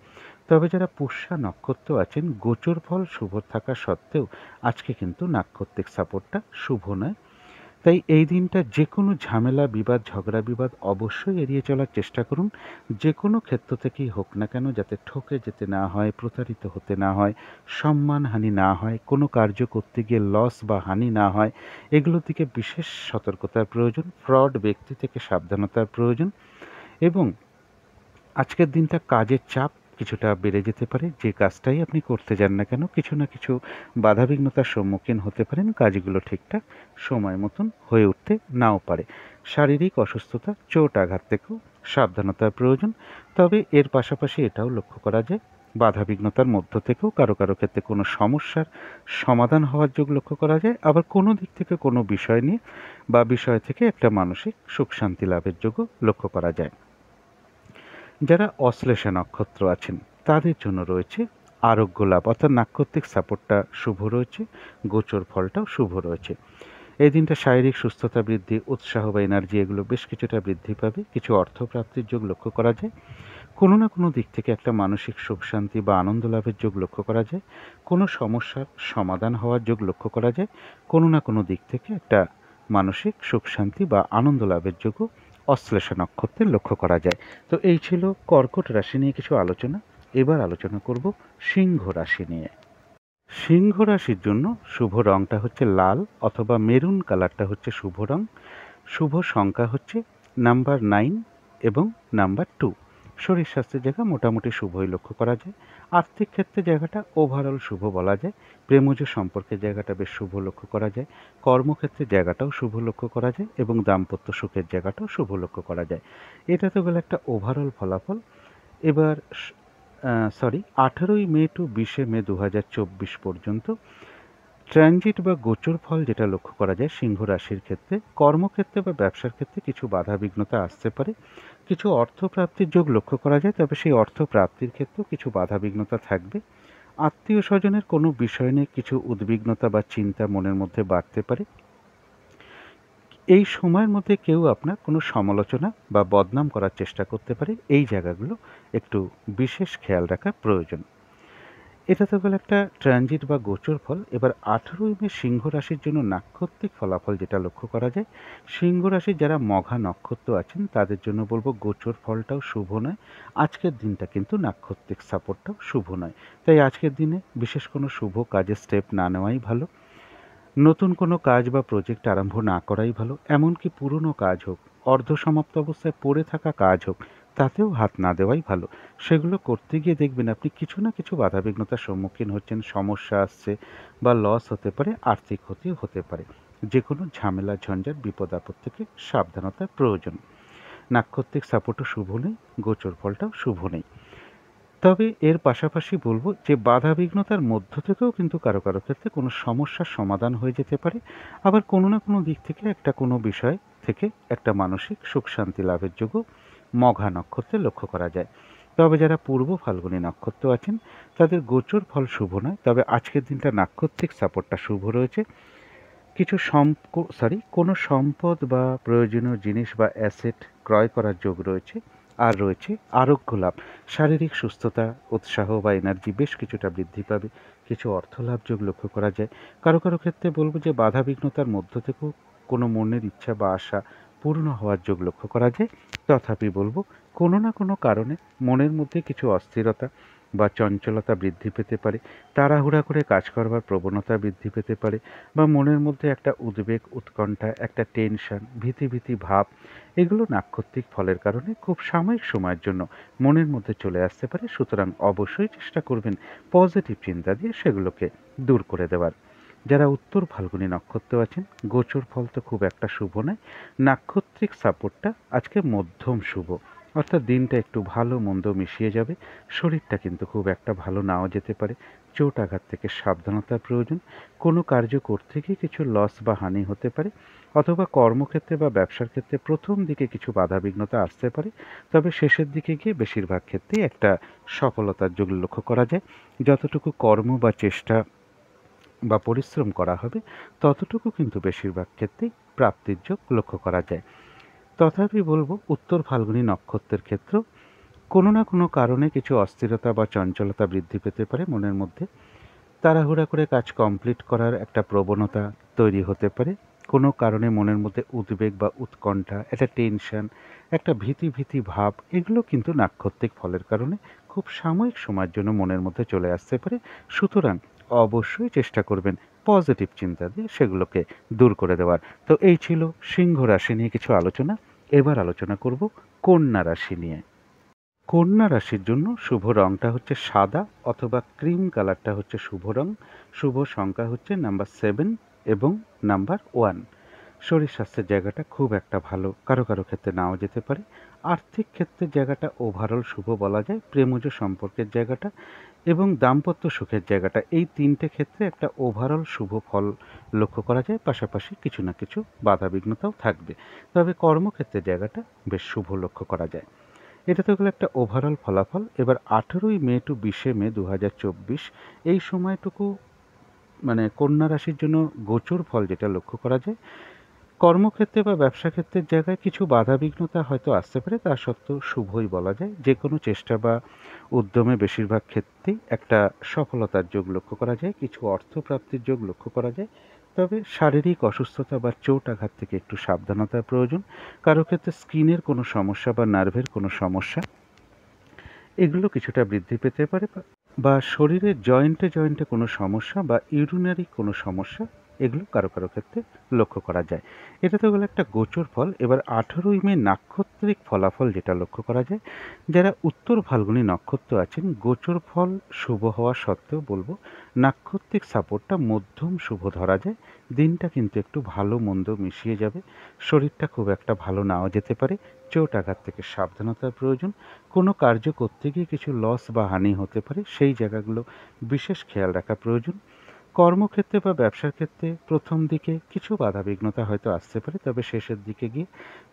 তবে যারা পুষ্যা নক্ষত্র আছেন, গোচর ফল শুভ থাকা সত্ত্বেও আজকে কিন্তু নাক্ষত্রিক সাপোর্টটা শুভ নয়। তাই এই দিনটা যে কোনো ঝামেলা, বিবাদ, ঝগড়া বিবাদ অবশ্যই এড়িয়ে চলার চেষ্টা করুন। যে কোনো ক্ষেত্র থেকেই হোক না কেন, যাতে ঠকে যেতে না হয়, প্রতারিত হতে না হয়, সম্মানহানি না হয়, কোনো কার্য করতে গিয়ে লস বা হানি না হয়, এগুলোর দিকে বিশেষ সতর্কতার প্রয়োজন। ফ্রড ব্যক্তি থেকে সাবধানতার প্রয়োজন। এবং আজকের দিনটা কাজের চাপ কিছুটা বেড়ে যেতে পারে। যে কাজটাই আপনি করতে যান না কেন, কিছু না কিছু বাধাবিঘ্নতার সম্মুখীন হতে পারেন। কাজগুলো ঠিকঠাক সময় মতন হয়ে উঠতে নাও পারে। শারীরিক অসুস্থতা, চোট আঘাত থেকেও সাবধানতার প্রয়োজন। তবে এর পাশাপাশি এটাও লক্ষ্য করা যায়, বাধাবিঘ্নতার মধ্য থেকেও কারো কারো ক্ষেত্রে কোনো সমস্যার সমাধান হওয়ার যোগ লক্ষ্য করা যায়। আবার কোনো দিক থেকে কোনো বিষয় নিয়ে বা বিষয় থেকে একটা মানসিক সুখ শান্তি লাভের যোগও লক্ষ্য করা যায়। যারা অশ্লেষা নক্ষত্র আছেন তাদের জন্য রয়েছে আরোগ্য লাভ, অর্থাৎ নাক্ষত্রিক সাপোর্টটা শুভ রয়েছে, গোচর ফলটাও শুভ রয়েছে। এই দিনটা শারীরিক সুস্থতা বৃদ্ধি, উৎসাহ বা এনার্জি এগুলো বেশ কিছুটা বৃদ্ধি পাবে। কিছু অর্থপ্রাপ্তির যোগ লক্ষ্য করা যায়। কোনো না কোনো দিক থেকে একটা মানসিক সুখ শান্তি বা আনন্দ লাভের যোগ লক্ষ্য করা যায়। কোনো সমস্যার সমাধান হওয়ার যোগ লক্ষ্য করা যায়। কোনো না কোনো দিক থেকে একটা মানসিক সুখ শান্তি বা আনন্দ লাভের যোগও অশ্লেষা নক্ষত্রে লক্ষ্য করা যায়। তো এই ছিল কর্কট রাশি নিয়ে কিছু আলোচনা। এবার আলোচনা করব সিংহ রাশি নিয়ে। সিংহ রাশির জন্য শুভ রংটা হচ্ছে লাল অথবা মেরুন কালারটা হচ্ছে শুভ রং। শুভ সংখ্যা হচ্ছে নাম্বার 9 এবং নাম্বার 2। শরীর স্বাস্থ্যের জায়গা মোটামুটি শুভই লক্ষ্য করা যায়। আর্থিক ক্ষেত্রে জায়গাটা ওভারঅল শুভ বলা যায়। প্রেমজ সম্পর্কের জায়গাটা বেশ শুভ লক্ষ্য করা যায়। কর্মক্ষেত্রের জায়গাটাও শুভ লক্ষ্য করা যায় এবং দাম্পত্য সুখের জায়গাটাও শুভ লক্ষ্য করা যায়। এটা তো গেল একটা ওভারঅল ফলাফল। এবার 18ই মে টু 20শে মে 2024 পর্যন্ত ট্রানজিট বা গোচর ফল যেটা লক্ষ্য করা যায় সিংহ রাশির ক্ষেত্রে, কর্মক্ষেত্রে বা ব্যবসার ক্ষেত্রে কিছু বাধা বিঘ্নতা আসতে পারে। কিছু অর্থ প্রাপ্তির যোগ লক্ষ্য করা যায়, তবে সেই অর্থ প্রাপ্তির ক্ষেত্রেও কিছু বাধা বিঘ্নতা থাকবে। আত্মীয় স্বজনের কোনো বিষয় নিয়ে কিছু উদ্বিগ্নতা বা চিন্তা মনের মধ্যে বাড়তে পারে। এই সময়ের মধ্যে কেউ আপনার কোনো সমালোচনা বা বদনাম করার চেষ্টা করতে পারে। এই জায়গাগুলো একটু বিশেষ খেয়াল রাখা প্রয়োজন। এটা তো গেল একটা ট্রানজিট বা গোচর ফল। এবার 18ই মে সিংহ রাশির জন্য নাক্ষত্রিক ফলাফল যেটা লক্ষ্য করা যায়, সিংহ রাশির যারা মঘা নক্ষত্র আছেন তাদের জন্য বলবো গোচর ফলটাও শুভ নয়। আজকের দিনটা কিন্তু নাক্ষত্রিক সাপোর্টটাও শুভ নয়। তাই আজকের দিনে বিশেষ কোনো শুভ কাজে স্টেপ না নেওয়াই ভালো। নতুন কোনো কাজ বা প্রজেক্ট আরম্ভ না করাই ভালো। এমনকি পুরনো কাজ হোক, অর্ধসমাপ্ত অবস্থায় পড়ে থাকা কাজ হোক, তাতেও হাত না দেওয়াই ভালো। সেগুলো করতে গিয়ে দেখবেন আপনি কিছু না কিছু বাধাবিঘ্নতার সম্মুখীন হচ্ছেন, সমস্যা আসছে বা লস হতে পারে, আর্থিক ক্ষতিও হতে পারে। যে কোনো ঝামেলা, ঝঞ্ঝাট, বিপদ আপদ থেকে সাবধানতার প্রয়োজন। নাক্ষত্রিক সাপোর্টও শুভ নেই, গোচর ফলটাও শুভ নেই। তবে এর পাশাপাশি বলব যে বাধাবিঘ্নতার মধ্য থেকেও কিন্তু কারো কারো ক্ষেত্রে কোনো সমস্যার সমাধান হয়ে যেতে পারে। আবার কোনো না কোনো দিক থেকে একটা কোনো বিষয় থেকে একটা মানসিক সুখ শান্তি লাভের যোগও মঘা নক্ষত্রে লক্ষ্য করা যায়। তবে যারা পূর্ব ফাল্গুনী নক্ষত্র আছেন তাদের গোচর ফল শুভ নয়, তবে আজকের দিনটা নাক্ষত্রিক সাপোর্টটা শুভ রয়েছে। কিছু কোনো সম্পদ বা প্রয়োজনীয় জিনিস বা অ্যাসেট ক্রয় করার যোগ রয়েছে। আর রয়েছে আরোগ্য লাভ, শারীরিক সুস্থতা, উৎসাহ বা এনার্জি বেশ কিছুটা বৃদ্ধি পাবে। কিছু অর্থ লাভ যোগ লক্ষ্য করা যায়। কারো কারো ক্ষেত্রে বলবো যে বাধা বিঘ্নতার মধ্য থেকেও কোনো মনের ইচ্ছা বা আশা পূর্ণ হওয়ার যোগ লক্ষ্য করা যায়। তথাপি বলবো কোনো না কোনো কারণে মনের মধ্যে কিছু অস্থিরতা বা চঞ্চলতা বৃদ্ধি পেতে পারে। তাড়াহুড়া করে কাজ করবার প্রবণতা বৃদ্ধি পেতে পারে, বা মনের মধ্যে একটা উদ্বেগ, উৎকণ্ঠা, একটা টেনশন, ভীতি ভীতি ভাব, এগুলো নাক্ষত্রিক ফলের কারণে খুব সাময়িক সময়ের জন্য মনের মধ্যে চলে আসতে পারে। সুতরাং অবশ্যই চেষ্টা করবেন পজিটিভ চিন্তা দিয়ে সেগুলোকে দূর করে দেওয়ার। যারা উত্তর ফাল্গুনী নক্ষত্র আছেন, গোচর ফল তো খুব একটা শুভ নয়। নাক্ষত্রিক সাপোর্টটা আজকে মধ্যম শুভ। অর্থাৎ দিনটা একটু ভালো মন্দ মিশিয়ে যাবে। শরীরটা কিন্তু খুব একটা ভালো নাও যেতে পারে। চোট আঘাত থেকে সাবধানতার প্রয়োজন। কোনো কার্য করতে গিয়ে কিছু লস বা হানি হতে পারে, অথবা কর্মক্ষেত্রে বা ব্যবসার ক্ষেত্রে প্রথম দিকে কিছু বাধাবিঘ্নতা আসতে পারে, তবে শেষের দিকে গিয়ে বেশিরভাগ ক্ষেত্রেই একটা সফলতার যোগ লক্ষ্য করা যায়। যতটুকু কর্ম বা চেষ্টা বা পরিশ্রম করা হবে, ততটুকু কিন্তু বেশিরভাগ ক্ষেত্রেই প্রাপ্তির যোগ লক্ষ্য করা যায়। তথাপি বলবো, উত্তর ফাল্গুনী নক্ষত্রের ক্ষেত্রেও কোনো না কোনো কারণে কিছু অস্থিরতা বা চঞ্চলতা বৃদ্ধি পেতে পারে মনের মধ্যে। তাড়াহুড়া করে কাজ কমপ্লিট করার একটা প্রবণতা তৈরি হতে পারে। কোনো কারণে মনের মধ্যে উদ্বেগ বা উৎকণ্ঠা, একটা টেনশন, একটা ভীতি ভীতি ভাব, এগুলো কিন্তু নাক্ষত্রিক ফলের কারণে খুব সাময়িক সময়ের জন্য মনের মধ্যে চলে আসতে পারে। সুতরাং অবশ্যই চেষ্টা করবেন পজিটিভ চিন্তা দিয়ে সেগুলোকে দূর করে দেওয়ার। তো এই ছিল সিংহ রাশি নিয়ে কিছু আলোচনা। এবার আলোচনা করব কন্যা রাশি নিয়ে। কন্যা রাশির জন্য শুভ রংটা হচ্ছে সাদা অথবা ক্রিম কালারটা হচ্ছে শুভ রং। শুভ সংখ্যা হচ্ছে নাম্বার 7 এবং নাম্বার 1। শরীর স্বাস্থ্যের জায়গাটা খুব একটা ভালো, কারো কারো ক্ষেত্রে নাও যেতে পারে। আর্থিক ক্ষেত্রে জায়গাটা ওভারঅল শুভ বলা যায়। প্রেমজ সম্পর্কের জায়গাটা এবং দাম্পত্য সুখের জায়গাটা, এই তিনটে ক্ষেত্রে একটা ওভারঅল শুভ ফল লক্ষ্য করা যায়। পাশাপাশি কিছু না কিছু বাধাবিঘ্নতাও থাকবে, তবে কর্মক্ষেত্রের জায়গাটা বেশ শুভ লক্ষ্য করা যায়। এটা তো গেলো একটা ওভারঅল ফলাফল। এবার 18ই মে টু 20শে মে 2024 এই সময়টুকু মানে কন্যা রাশির জন্য গোচর ফল যেটা লক্ষ্য করা যায়, কর্মক্ষেত্রে বা ব্যবসা ক্ষেত্রের জায়গায় কিছু বাধাবিঘ্নতা হয়তো আসতে পারে, তা সত্ত্বেও শুভই বলা যায়। যে কোনো চেষ্টা বা উদ্যমে বেশিরভাগ ক্ষেত্রেই একটা সফলতার যোগ লক্ষ্য করা যায়, কিছু অর্থপ্রাপ্তির যোগ লক্ষ্য করা যায়। তবে শারীরিক অসুস্থতা বা চোট আঘাত থেকে একটু সাবধানতার প্রয়োজন। কারো ক্ষেত্রে স্কিনের কোনো সমস্যা বা নার্ভের কোনো সমস্যা, এগুলো কিছুটা বৃদ্ধি পেতে পারে, বা শরীরের জয়েন্টে জয়েন্টে কোনো সমস্যা বা ইউরিনারি কোনো সমস্যা, এগুলো কারো কারো ক্ষেত্রে লক্ষ্য করা যায়। এটা তো গেলো একটা গোচর ফল। এবার 18ই মে নাক্ষত্রিক ফলাফল যেটা লক্ষ্য করা যায়, যারা উত্তর ফাল্গুনী নক্ষত্র আছেন, গোচর ফল শুভ হওয়া সত্ত্বেও বলবো নাক্ষত্রিক সাপোর্টটা মধ্যম শুভ ধরা যায়। দিনটা কিন্তু একটু ভালো মন্দ মিশিয়ে যাবে। শরীরটা খুব একটা ভালো নাও যেতে পারে। চোট আঘাত থেকে সাবধানতার প্রয়োজন। কোনো কার্য করতে গিয়ে কিছু লস বা হানি হতে পারে, সেই জায়গাগুলো বিশেষ খেয়াল রাখা প্রয়োজন। কর্মক্ষেত্রে বা ব্যবসার ক্ষেত্রে প্রথম দিকে কিছু বাধাবিঘ্নতা হয়তো আসতে পারে, তবে শেষের দিকে গিয়ে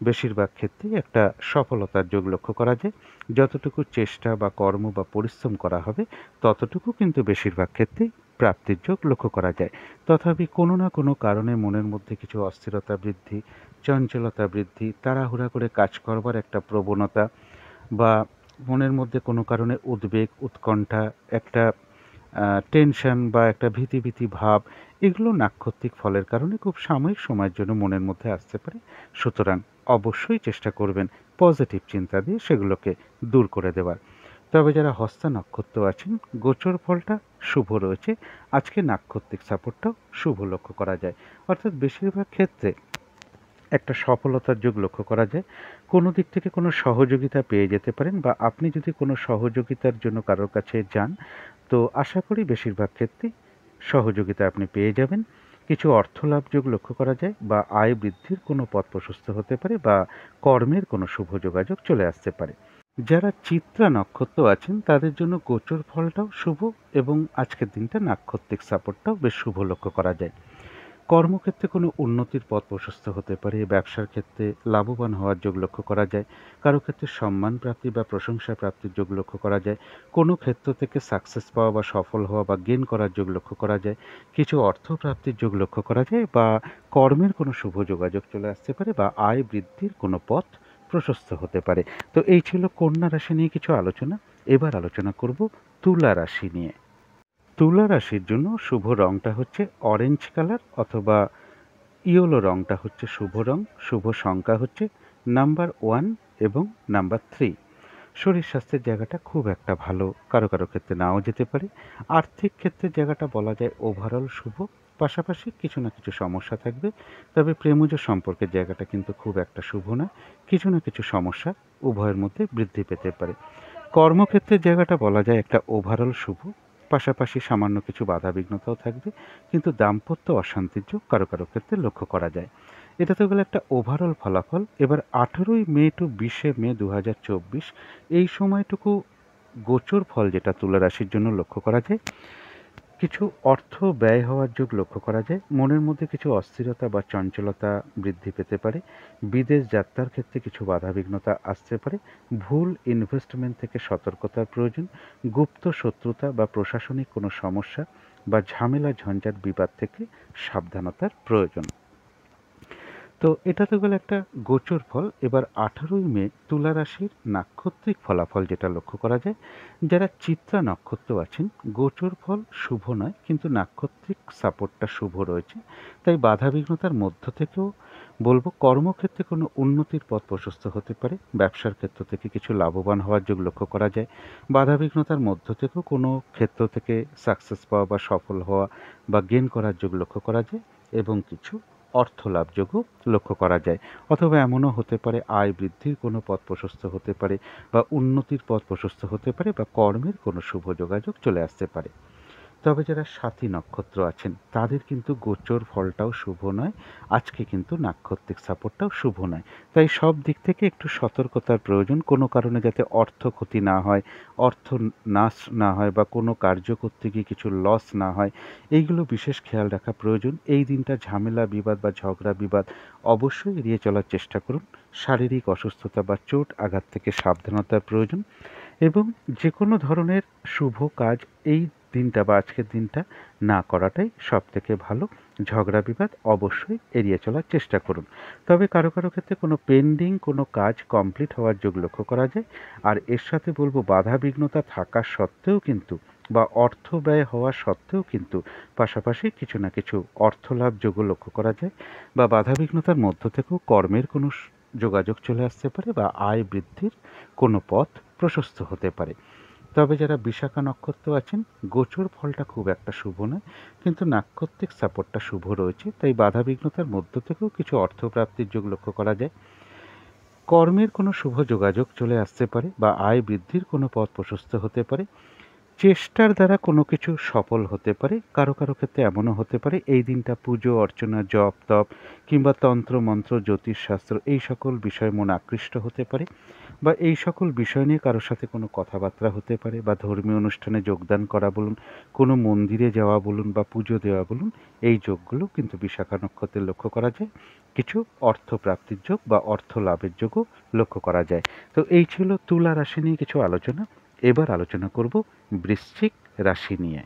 বেশিরভাগ ক্ষেত্রেই একটা সফলতার যোগ লক্ষ্য করা যায়। যতটুকু চেষ্টা বা কর্ম বা পরিশ্রম করা হবে, ততটুকু কিন্তু বেশিরভাগ ক্ষেত্রেই প্রাপ্তির যোগ লক্ষ্য করা যায়। তথাপি কোনো না কোনো কারণে মনের মধ্যে কিছু অস্থিরতা বৃদ্ধি, চঞ্চলতা বৃদ্ধি, তাড়াহুড়া করে কাজ করবার একটা প্রবণতা, বা মনের মধ্যে কোনো কারণে উদ্বেগ, উৎকণ্ঠা, একটা টেনশন বা একটা ভীতি ভীতি ভাব, এগুলো নাক্ষত্রিক ফলের কারণে খুব সাময়িক সময়ের জন্য মনের মধ্যে আসতে পারে। সুতরাং অবশ্যই চেষ্টা করবেন পজিটিভ চিন্তা দিয়ে সেগুলোকে দূর করে দেওয়ার। তবে যারা হস্তা নক্ষত্র আছেন, গোচর ফলটা শুভ রয়েছে। আজকে নাক্ষত্রিক সাপোর্টটাও শুভ লক্ষ্য করা যায়। অর্থাৎ বেশিরভাগ ক্ষেত্রে একটা সফলতার যোগ লক্ষ্য করা যায়। কোনো দিক থেকে কোনো সহযোগিতা পেয়ে যেতে পারেন, বা আপনি যদি কোনো সহযোগিতার জন্য কারোর কাছে যান, তো আশা করি বেশিরভাগ ক্ষেত্রেই সহযোগিতা আপনি পেয়ে যাবেন। কিছু অর্থলাভ যোগ লক্ষ্য করা যায়, বা আয় বৃদ্ধির কোনো পথ প্রশস্ত হতে পারে, বা কর্মের কোনো শুভ যোগাযোগ চলে আসতে পারে। যারা চিত্রা নক্ষত্র আছেন, তাদের জন্য গোচর ফলটাও শুভ, এবং আজকের দিনটা নাক্ষত্রিক সাপোর্টটাও বেশ শুভ লক্ষ্য করা যায়। কর্মক্ষেত্রে কোনো উন্নতির পথ প্রশস্ত হতে পারে, ব্যবসার ক্ষেত্রে লাভবান হওয়ার যোগ লক্ষ্য করা যায়, কারো ক্ষেত্রে সম্মান প্রাপ্তি বা প্রশংসা প্রাপ্তির যোগ লক্ষ্য করা যায়, কোনো ক্ষেত্র থেকে সাকসেস পাওয়া বা সফল হওয়া বা গেন করার যোগ লক্ষ্য করা যায়, কিছু অর্থ প্রাপ্তির যোগ লক্ষ্য করা যায়, বা কর্মের কোনো শুভ যোগাযোগ চলে আসতে পারে, বা আয় বৃদ্ধির কোনো পথ প্রশস্ত হতে পারে। তো এই ছিল কন্যা রাশি নিয়ে কিছু আলোচনা। এবার আলোচনা করব তুলা রাশি নিয়ে। তুলা রাশির জন্য শুভ রংটা হচ্ছে অরেঞ্জ কালার অথবা ইয়েলো রংটা হচ্ছে শুভ রং। শুভ সংখ্যা হচ্ছে নাম্বার 1 এবং নাম্বার 3। শরীর স্বাস্থ্যের জায়গাটা খুব একটা ভালো, কারো কারো ক্ষেত্রে নাও যেতে পারে। আর্থিক ক্ষেত্রের জায়গাটা বলা যায় ওভারঅল শুভ। পাশাপাশি কিছু না কিছু সমস্যা থাকবে, তবে প্রেমজ সম্পর্কের জায়গাটা কিন্তু খুব একটা শুভ না। কিছু না কিছু সমস্যা উভয়ের মধ্যে বৃদ্ধি পেতে পারে। কর্মক্ষেত্রের জায়গাটা বলা যায় একটা ওভারঅল শুভ। পাশাপাশি সামান্য কিছু বাধাবিঘ্নতাও থাকবে, কিন্তু দাম্পত্য অশান্তির যোগ কারো কারো ক্ষেত্রে লক্ষ্য করা যায়। এটা তো গেল একটা ওভারঅল ফলাফল। এবার 18ই মে টু 20শে মে 2024 এই সময়টুকু গোচর ফল যেটা তুলা রাশির জন্য লক্ষ্য করা যায়। কিছু অর্থ ব্যয় হওয়ার যোগ লক্ষ্য করা যায়। মনের মধ্যে কিছু অস্থিরতা বা চঞ্চলতা বৃদ্ধি পেতে পারে। বিদেশ যাত্রার ক্ষেত্রে কিছু বাধাবিঘ্নতা আসতে পারে। ভুল ইনভেস্টমেন্ট থেকে সতর্কতার প্রয়োজন। গুপ্ত শত্রুতা বা প্রশাসনিক কোনো সমস্যা বা ঝামেলা ঝঞ্ঝাট বিবাদ থেকে সাবধানতার প্রয়োজন। তো এটা তো গেল একটা গোচর ফল। এবার 18ই মে তুলা রাশির নাক্ষত্রিক ফলাফল যেটা লক্ষ্য করা যায়, যারা চিত্রা নক্ষত্র আছেন, গোচর ফল শুভ নয়, কিন্তু নাক্ষত্রিক সাপোর্টটা শুভ রয়েছে। তাই বাধাবিঘ্নতার মধ্য থেকেও বলবো কর্মক্ষেত্রে কোনো উন্নতির পথ প্রশস্ত হতে পারে। ব্যবসার ক্ষেত্র থেকে কিছু লাভবান হওয়ার যোগ লক্ষ্য করা যায়। বাধাবিঘ্নতার মধ্য থেকেও কোনো ক্ষেত্র থেকে সাকসেস পাওয়া বা সফল হওয়া বা গেন করার যোগ লক্ষ্য করা যায়, এবং কিছু অর্থ লাভযোগও লক্ষ্য করা যায়। অথবা এমনও হতে পারে আয় বৃদ্ধির কোনো পথ প্রশস্ত হতে পারে, বা উন্নতির পথ প্রশস্ত হতে পারে, বা কর্মের কোনো শুভ যোগাযোগ চলে আসতে পারে। তবে যারা সাথী নক্ষত্র আছেন তাদের কিন্তু গোচর ফলটাও শুভ নয়, আজকে কিন্তু নাক্ষত্রিক সাপোর্টটাও শুভ নয়। তাই সব দিক থেকে একটু সতর্কতার প্রয়োজন। কোনো কারণে যাতে অর্থ ক্ষতি না হয়, অর্থ নাশ না হয়, বা কোনো কার্য করতে গিয়ে কিছু লস না হয়, এইগুলো বিশেষ খেয়াল রাখা প্রয়োজন। এই দিনটা ঝামেলা বিবাদ বা ঝগড়া বিবাদ অবশ্যই এড়িয়ে চলার চেষ্টা করুন। শারীরিক অসুস্থতা বা চোট আঘাত থেকে সাবধানতার প্রয়োজন, এবং যে কোনো ধরনের শুভ কাজ এই দিনটা বা আজকের দিনটা না করাটাই সবথেকে ভালো। ঝগড়া বিবাদ অবশ্যই এড়িয়ে চলার চেষ্টা করুন। তবে কারো কারো ক্ষেত্রে কোনো পেন্ডিং কোনো কাজ কমপ্লিট হওয়ার যোগ লক্ষ্য করা যায়। আর এর সাথে বলবো বাধা বিঘ্নতা থাকা সত্ত্বেও কিন্তু, বা অর্থ ব্যয় হওয়া সত্ত্বেও কিন্তু পাশাপাশি কিছু না কিছু অর্থ লাভ যোগও লক্ষ্য করা যায়, বা বাধা বিঘ্নতার মধ্য থেকেও কর্মের কোনো যোগাযোগ চলে আসতে পারে, বা আয় বৃদ্ধির কোনো পথ প্রশস্ত হতে পারে। তবে যারা বিশাখা নক্ষত্র আছেন, গোচর ফলটা খুব একটা শুভ নয়, কিন্তু নাক্ষত্রিক সাপোর্টটা শুভ রয়েছে। তাই বাধাবিঘ্নতার মধ্য থেকেও কিছু অর্থপ্রাপ্তির যোগ লক্ষ্য করা যায়। কর্মের কোনো শুভ যোগাযোগ চলে আসতে পারে, বা আয় বৃদ্ধির কোনো পথ প্রশস্ত হতে পারে। চেষ্টার দ্বারা কোনো কিছু সফল হতে পারে। কারো কারো ক্ষেত্রে এমনও হতে পারে এই দিনটা পুজো অর্চনা, জপ তপ, কিংবা তন্ত্র মন্ত্র, জ্যোতিষশাস্ত্র এই সকল বিষয়ে মন আকৃষ্ট হতে পারে, বা এই সকল বিষয় নিয়ে কারোর সাথে কোনো কথাবার্তা হতে পারে, বা ধর্মীয় অনুষ্ঠানে যোগদান করা বলুন, কোনো মন্দিরে যাওয়া বলুন, বা পুজো দেওয়া বলুন, এই যোগগুলো কিন্তু বিশাখা নক্ষত্রে লক্ষ্য করা যায়। কিছু অর্থ প্রাপ্তির যোগ বা অর্থ লাভের যোগও লক্ষ্য করা যায়। তো এই ছিল তুলা রাশি নিয়ে কিছু আলোচনা। এবার আলোচনা করব বৃশ্চিক রাশি নিয়ে।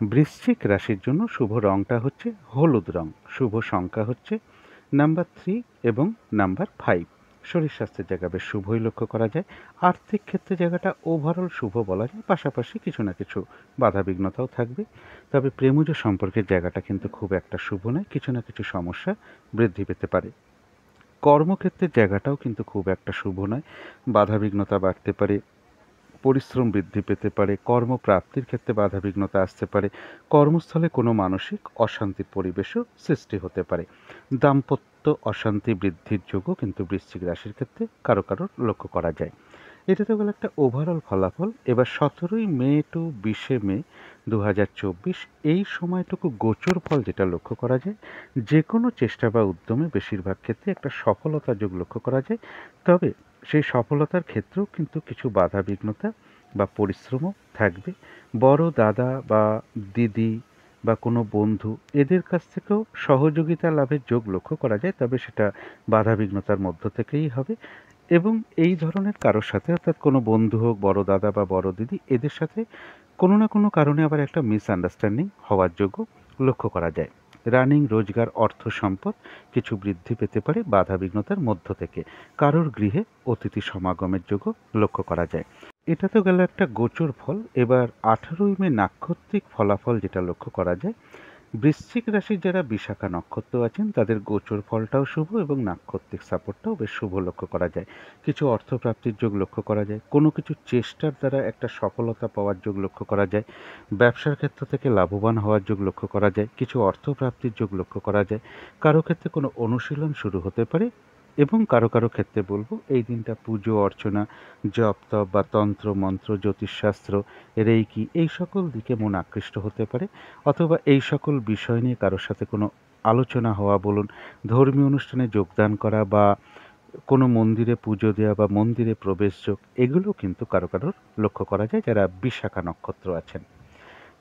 বৃশ্চিক রাশির জন্য শুভ রংটা হচ্ছে হলুদ রং। শুভ সংখ্যা হচ্ছে নাম্বার 3 এবং নাম্বার 5। শরীর স্বাস্থ্যের জায়গা বেশ শুভই লক্ষ্য করা যায়। আর্থিক ক্ষেত্রে জায়গাটা ওভারঅল শুভ বলা যায়, পাশাপাশি কিছু না কিছু বাধাবিঘ্নতাও থাকবে। তবে প্রেমজ সম্পর্কের জায়গাটা কিন্তু খুব একটা শুভ নয়, কিছু না কিছু সমস্যা বৃদ্ধি পেতে পারে। কর্মক্ষেত্রের জায়গাটাও কিন্তু খুব একটা শুভ নয়, বাধাবিঘ্নতা বাড়তে পারে, পরিশ্রম বৃদ্ধি পেতে পারে, কর্মপ্রাপ্তির ক্ষেত্রে বাধাবিঘ্নতা আসতে পারে, কর্মস্থলে কোনো মানসিক অশান্তির পরিবেশও সৃষ্টি হতে পারে। দাম্পত্য অশান্তি বৃদ্ধির যোগও কিন্তু বৃশ্চিক রাশির ক্ষেত্রে কারো কারোর লক্ষ্য করা যায়। এটা তো গেল একটা ওভারঅল ফলাফল। এবার 17ই মে টু 20শে মে 2024 এই সময়টুকু গোচর ফল যেটা লক্ষ্য করা যায়, যে কোনো চেষ্টা বা উদ্যমে বেশিরভাগ ক্ষেত্রে একটা সফলতার যোগ লক্ষ্য করা যায়। তবে সেই সফলতার ক্ষেত্রেও কিন্তু কিছু বাধা বিঘ্নতা বা পরিশ্রমও থাকবে। বড় দাদা বা দিদি বা কোনো বন্ধু এদের কাছ থেকেও সহযোগিতা লাভের যোগ লক্ষ্য করা যায়, তবে সেটা বাধা বিঘ্নতার মধ্য থেকেই হবে। এবং এই ধরনের কারোর সাথে, অর্থাৎ কোনো বন্ধু হোক, বড় দাদা বা বড় দিদি, এদের সাথে কোনো না কোনো কারণে আবার একটা মিসআন্ডারস্ট্যান্ডিং হওয়ার যোগ্য লক্ষ্য করা যায়। রানিং রোজগার, অর্থ সম্পদ কিছু বৃদ্ধি পেতে পারে বাধা বিঘ্নতার মধ্য থেকে। কারোর গৃহে অতিথি সমাগমের যোগ্য লক্ষ্য করা যায়। এটা তো গেল একটা গোচর ফল। এবার 18ই মে নাক্ষত্রিক ফলাফল যেটা লক্ষ্য করা যায়, বৃশ্চিক রাশির যারা বিশাখা নক্ষত্র আছেন তাদের গোচর ফলটাও শুভ, এবং নাক্ষত্রিক সাপোর্টটাও বেশ শুভ লক্ষ্য করা যায়। কিছু অর্থপ্রাপ্তির যোগ লক্ষ্য করা যায়, কোনো কিছু চেষ্টার দ্বারা একটা সফলতা পাওয়ার যোগ লক্ষ্য করা যায়, ব্যবসার ক্ষেত্র থেকে লাভবান হওয়ার যোগ লক্ষ্য করা যায়, কিছু অর্থপ্রাপ্তির যোগ লক্ষ্য করা যায়। কারো ক্ষেত্রে কোনো অনুশীলন শুরু হতে পারে, এবং কারো কারো ক্ষেত্রে বলবো এই দিনটা পুজো অর্চনা, জপ তপ বা তন্ত্র মন্ত্র, জ্যোতিষশাস্ত্র, রেইকি এই সকল দিকে মন আকৃষ্ট হতে পারে, অথবা এই সকল বিষয় নিয়ে কারোর সাথে কোনো আলোচনা হওয়া বলুন, ধর্মীয় অনুষ্ঠানে যোগদান করা বা কোনো মন্দিরে পুজো দেওয়া বা মন্দিরে প্রবেশযোগ, এগুলো কিন্তু কারো কারোর লক্ষ্য করা যায় যারা বিশাখা নক্ষত্র আছেন।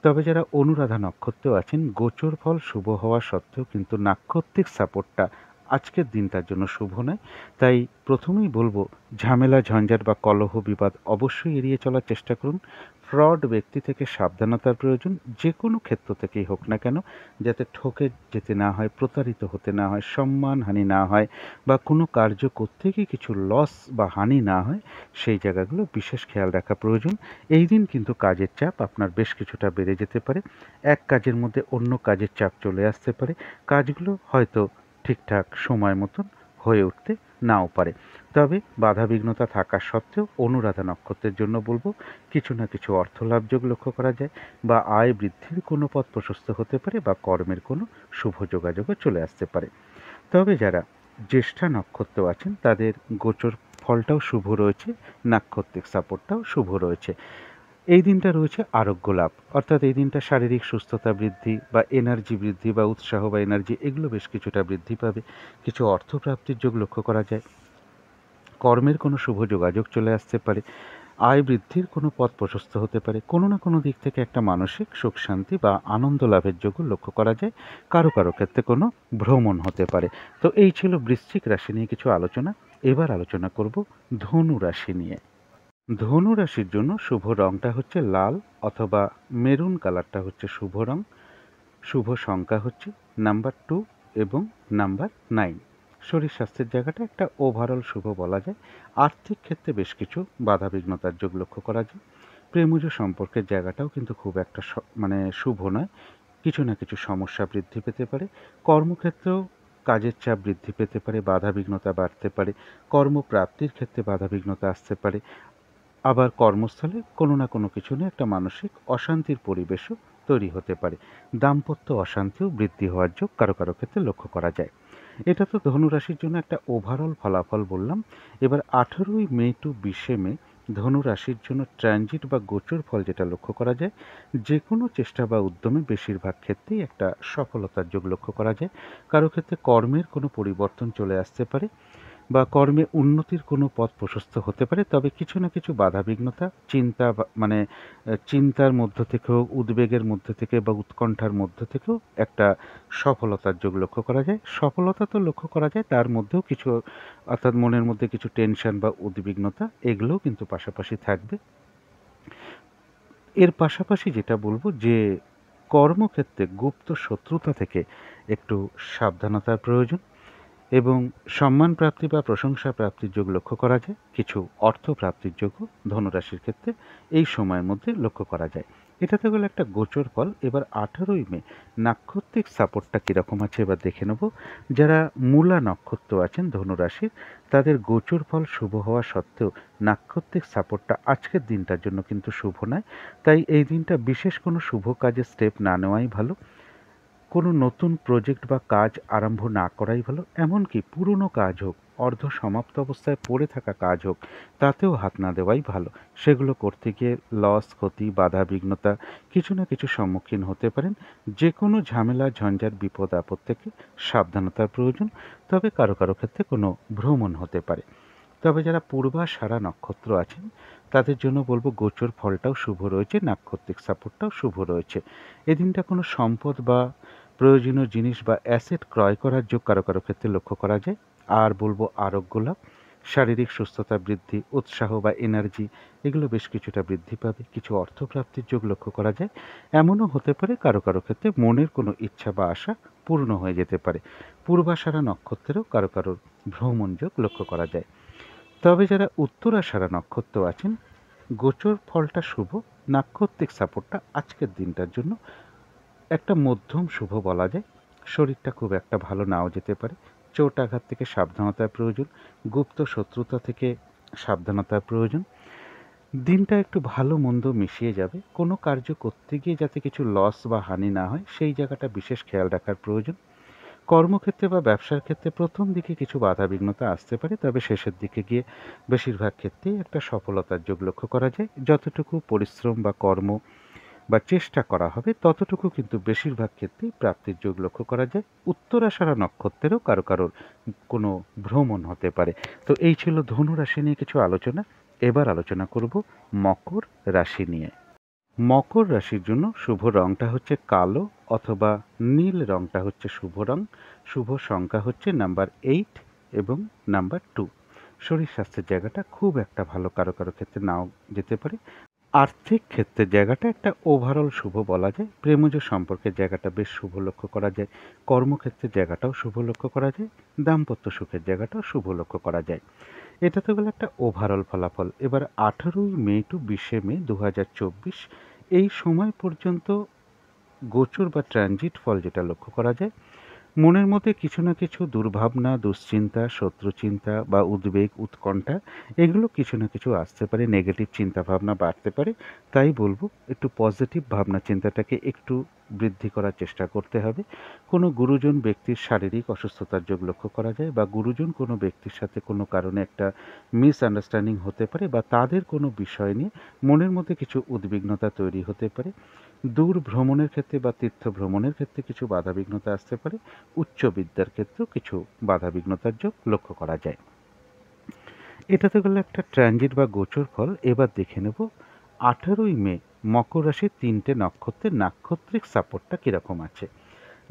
তবে যারা অনুরাধা নক্ষত্র আছেন, গোচর ফল শুভ হওয়া সত্ত্বেও কিন্তু নাক্ষত্রিক সাপোর্টটা আজকের দিনটার জন্য শুভ নয়। তাই প্রথমেই বলবো, ঝামেলা ঝঞ্ঝাট বা কলহ বিবাদ অবশ্যই এড়িয়ে চলার চেষ্টা করুন। ফ্রড ব্যক্তি থেকে সাবধানতার প্রয়োজন, যে কোনো ক্ষেত্র থেকেই হোক না কেন, যাতে ঠকে যেতে না হয়, প্রতারিত হতে না হয়, সম্মানহানি না হয় বা কোনো কার্য করতে গিয়ে কিছু লস বা হানি না হয়, সেই জায়গাগুলো বিশেষ খেয়াল রাখা প্রয়োজন। এই দিন কিন্তু কাজের চাপ আপনার বেশ কিছুটা বেড়ে যেতে পারে। এক কাজের মধ্যে অন্য কাজের চাপ চলে আসতে পারে। কাজগুলো হয়তো ঠিকঠাক সময় মতন হয়ে উঠতে নাও পারে। তবে বাধাবিঘ্নতা থাকা সত্ত্বেও অনুরাধা নক্ষত্রের জন্য বলবো, কিছু না কিছু অর্থলাভযোগ লক্ষ্য করা যায় বা আয় বৃদ্ধির কোনো পথ প্রশস্ত হতে পারে বা কর্মের কোনো শুভ যোগাযোগও চলে আসতে পারে। তবে যারা জ্যেষ্ঠা নক্ষত্র আছেন, তাদের গোচর ফলটাও শুভ রয়েছে, নাক্ষত্রিক সাপোর্টটাও শুভ রয়েছে। এই দিনটা রয়েছে আরোগ্য লাভ, অর্থাৎ এই দিনটা শারীরিক সুস্থতা বৃদ্ধি বা এনার্জি বৃদ্ধি বা উৎসাহ বা এনার্জি, এগুলো বেশ কিছুটা বৃদ্ধি পাবে। কিছু অর্থপ্রাপ্তির যোগ লক্ষ্য করা যায়। কর্মের কোনো শুভ যোগাযোগ চলে আসতে পারে। আয় বৃদ্ধির কোনো পথ প্রশস্ত হতে পারে। কোনো না কোনো দিক থেকে একটা মানসিক সুখ শান্তি বা আনন্দ লাভের যোগও লক্ষ্য করা যায়। কারো কারো ক্ষেত্রে কোনো ভ্রমণ হতে পারে। তো এই ছিল বৃশ্চিক রাশি নিয়ে কিছু আলোচনা। এবার আলোচনা করব ধনু রাশি নিয়ে। ধনু রাশির জন্য শুভ রংটা হচ্ছে লাল অথবা মেরুন কালারটা হচ্ছে শুভ রং। শুভ সংখ্যা হচ্ছে নাম্বার 2 এবং নাম্বার 9। শরীর স্বাস্থ্যের জায়গাটা একটা ওভারঅল শুভ বলা যায়। আর্থিক ক্ষেত্রে বেশ কিছু বাধাবিঘ্নতার যোগ লক্ষ্য করা যায়। প্রেমজ সম্পর্কের জায়গাটাও কিন্তু খুব একটা মানে শুভ নয়। কিছু না কিছু সমস্যা বৃদ্ধি পেতে পারে। কর্মক্ষেত্রেও কাজের চাপ বৃদ্ধি পেতে পারে, বাধাবিঘ্নতা বাড়তে পারে। কর্মপ্রাপ্তির ক্ষেত্রে বাধাবিঘ্নতা আসতে পারে। আবার কর্মস্থলে কোনো না কোনো কিছু নিয়ে একটা মানসিক অশান্তির পরিবেশও তৈরি হতে পারে। দাম্পত্য অশান্তিও বৃদ্ধি হওয়ার যোগ কারো কারো ক্ষেত্রে লক্ষ্য করা যায়। এটা তো ধনুরাশির জন্য একটা ওভারঅল ফলাফল বললাম। এবার 18ই মে টু 20শে মে ধনুরাশির জন্য ট্রানজিট বা গোচর ফল যেটা লক্ষ্য করা যায়, যে কোনো চেষ্টা বা উদ্যমে বেশিরভাগ ক্ষেত্রেই একটা সফলতার যোগ লক্ষ্য করা যায়। কারো ক্ষেত্রে কর্মের কোনো পরিবর্তন চলে আসতে পারে বা কর্মে উন্নতির কোনো পথ প্রশস্ত হতে পারে। তবে কিছু না কিছু বাধাবিঘ্নতা, চিন্তা বা মানে চিন্তার মধ্য থেকেও, উদ্বেগের মধ্যে থেকে বা উৎকণ্ঠার মধ্য থেকেও একটা সফলতার যোগ লক্ষ্য করা যায়। সফলতা তো লক্ষ্য করা যায়, তার মধ্যেও কিছু, অর্থাৎ মনের মধ্যে কিছু টেনশন বা উদ্বিগ্নতা, এগুলোও কিন্তু পাশাপাশি থাকবে। এর পাশাপাশি যেটা বলবো যে, কর্মক্ষেত্রে গুপ্ত শত্রুতা থেকে একটু সাবধানতার প্রয়োজন এবং সম্মান প্রাপ্তি বা প্রশংসা প্রাপ্তির যোগ লক্ষ্য করা যায়। কিছু অর্থ প্রাপ্তির যোগও ধনুরাশির ক্ষেত্রে এই সময়ের মধ্যে লক্ষ্য করা যায়। এটা তো গেল একটা গোচর ফল। এবার 18ই মে নাক্ষত্রিক সাপোর্টটা কীরকম আছে এবার দেখে নেব। যারা মূলা নক্ষত্র আছেন ধনুরাশির, তাদের গোচর ফল শুভ হওয়া সত্ত্বেও নাক্ষত্রিক সাপোর্টটা আজকের দিনটার জন্য কিন্তু শুভ নয়। তাই এই দিনটা বিশেষ কোনো শুভ কাজে স্টেপ না নেওয়াই ভালো। কোনো নতুন প্রজেক্ট বা কাজ আরম্ভ না করাই ভালো। এমনকি পুরনো কাজ হোক, অর্ধ সমাপ্ত অবস্থায় পড়ে থাকা কাজ হোক, তাতেও হাত না দেওয়াই ভালো। সেগুলো করতে গিয়ে লস, ক্ষতি, বাধা বিঘ্নতা কিছু না কিছু সম্মুখীন হতে পারেন। যে কোনো ঝামেলা ঝঞ্ঝাট বিপদ আপদ থেকে সাবধানতার প্রয়োজন। তবে কারো কারো ক্ষেত্রে কোনো ভ্রমণ হতে পারে। তবে যারা পূর্বাষাঢ়া নক্ষত্র আছেন, তাদের জন্য বলবো গোচর ফলটাও শুভ রয়েছে, নাক্ষত্রিক সাপোর্টটাও শুভ রয়েছে। এদিনটা কোনো সম্পদ বা প্রয়োজনীয় জিনিস বা অ্যাসেট ক্রয় করার যোগ কারো কারো ক্ষেত্রে লক্ষ্য করা যায়। আর বলবো আরোগ্য লাভ, শারীরিক সুস্থতা বৃদ্ধি, উৎসাহ বা এনার্জি, এগুলো বেশ কিছুটা বৃদ্ধি পাবে। কিছু অর্থপ্রাপ্তির যোগ লক্ষ্য করা যায়। এমনও হতে পারে কারো কারো ক্ষেত্রে মনের কোনো ইচ্ছা বা আশা পূর্ণ হয়ে যেতে পারে। পূর্বাষাঢ়া নক্ষত্রেরও কারো কারোর ভ্রমণ যোগ লক্ষ্য করা যায়। তবে যারা উত্তরাষাঢ়া নক্ষত্র আছেন, গোচর ফলটা শুভ, নাক্ষত্রিক সাপোর্টটা আজকের দিনটার জন্য একটা মধ্যম শুভ বলা যায়। শরীরটা খুব একটা ভালো নাও যেতে পারে। চোট আঘাত থেকে সাবধানতার প্রয়োজন। গুপ্ত শত্রুতা থেকে সাবধানতার প্রয়োজন। দিনটা একটু ভালো মন্দ মিশিয়ে যাবে। কোনো কার্য করতে গিয়ে যাতে কিছু লস বা হানি না হয়, সেই জায়গাটা বিশেষ খেয়াল রাখার প্রয়োজন। কর্মক্ষেত্রে বা ব্যবসার ক্ষেত্রে প্রথম দিকে কিছু বাধাবিঘ্নতা আসতে পারে, তবে শেষের দিকে গিয়ে বেশিরভাগ ক্ষেত্রেই একটা সফলতার যোগ লক্ষ্য করা যায়। যতটুকু পরিশ্রম বা কর্ম বা চেষ্টা করা হবে ততটুকু কিন্তু বেশিরভাগ ক্ষেত্রেই প্রাপ্তির যোগ লক্ষ্য করা যায়। উত্তরাষাঢ়া নক্ষত্রেরও কারো কারোর কোনো ভ্রমণ হতে পারে। তো এই ছিল ধনু রাশি নিয়ে কিছু আলোচনা। এবার আলোচনা করব মকর রাশি নিয়ে। মকর রাশির জন্য শুভ রংটা হচ্ছে কালো অথবা নীল রংটা হচ্ছে শুভ রং। শুভ সংখ্যা হচ্ছে নাম্বার 8 এবং নাম্বার 2। শরীর স্বাস্থ্যের জায়গাটা খুব একটা ভালো, কারো কারো ক্ষেত্রে নাও যেতে পারে। আর্থিক ক্ষেত্রের জায়গাটা একটা ওভারঅল শুভ বলা যায়। প্রেমজ সম্পর্কের জায়গাটা বেশ শুভ লক্ষ্য করা যায়। কর্মক্ষেত্রের জায়গাটাও শুভ লক্ষ্য করা যায়। দাম্পত্য সুখের জায়গাটাও শুভ লক্ষ্য করা যায়। এটা তো গেল একটা ওভারঅল ফলাফল। এবার 18ই মে টু 20শে মে 2024 এই সময় পর্যন্ত গোচর বা ট্রানজিট ফল যেটা লক্ষ্য করা যায়, মনের মধ্যে কিছু না কিছু দুর্ভাবনা, দুশ্চিন্তা, শত্রুচিন্তা বা উদ্বেগ, উৎকণ্ঠা এগুলো কিছু না কিছু আসতে পারে। নেগেটিভ চিন্তাভাবনা বাড়তে পারে। তাই বলব একটু পজিটিভ ভাবনা চিন্তাটাকে একটু বৃদ্ধি করার চেষ্টা করতে হবে। কোনো গুরুজন ব্যক্তির শারীরিক অসুস্থতার যোগ লক্ষ্য করা যায় বা গুরুজন কোনো ব্যক্তির সাথে কোনো কারণে একটা মিসআন্ডারস্ট্যান্ডিং হতে পারে বা তাদের কোনো বিষয় নিয়ে মনের মধ্যে কিছু উদ্বিগ্নতা তৈরি হতে পারে। দূর ভ্রমণের ক্ষেত্রে বা তীর্থ ভ্রমণের ক্ষেত্রে কিছু বাধাবিঘ্নতা আসতে পারে। উচ্চ বিদ্যার ক্ষেত্রেও কিছু বাধাবিঘ্নতার যোগ লক্ষ্য করা যায়। এটা তো গেল একটা ট্রানজিট বা গোচর ফল। এবার দেখে নেব 18ই মে মকর রাশির 3টে নক্ষত্রের নাক্ষত্রিক সাপোর্টটা কীরকম আছে।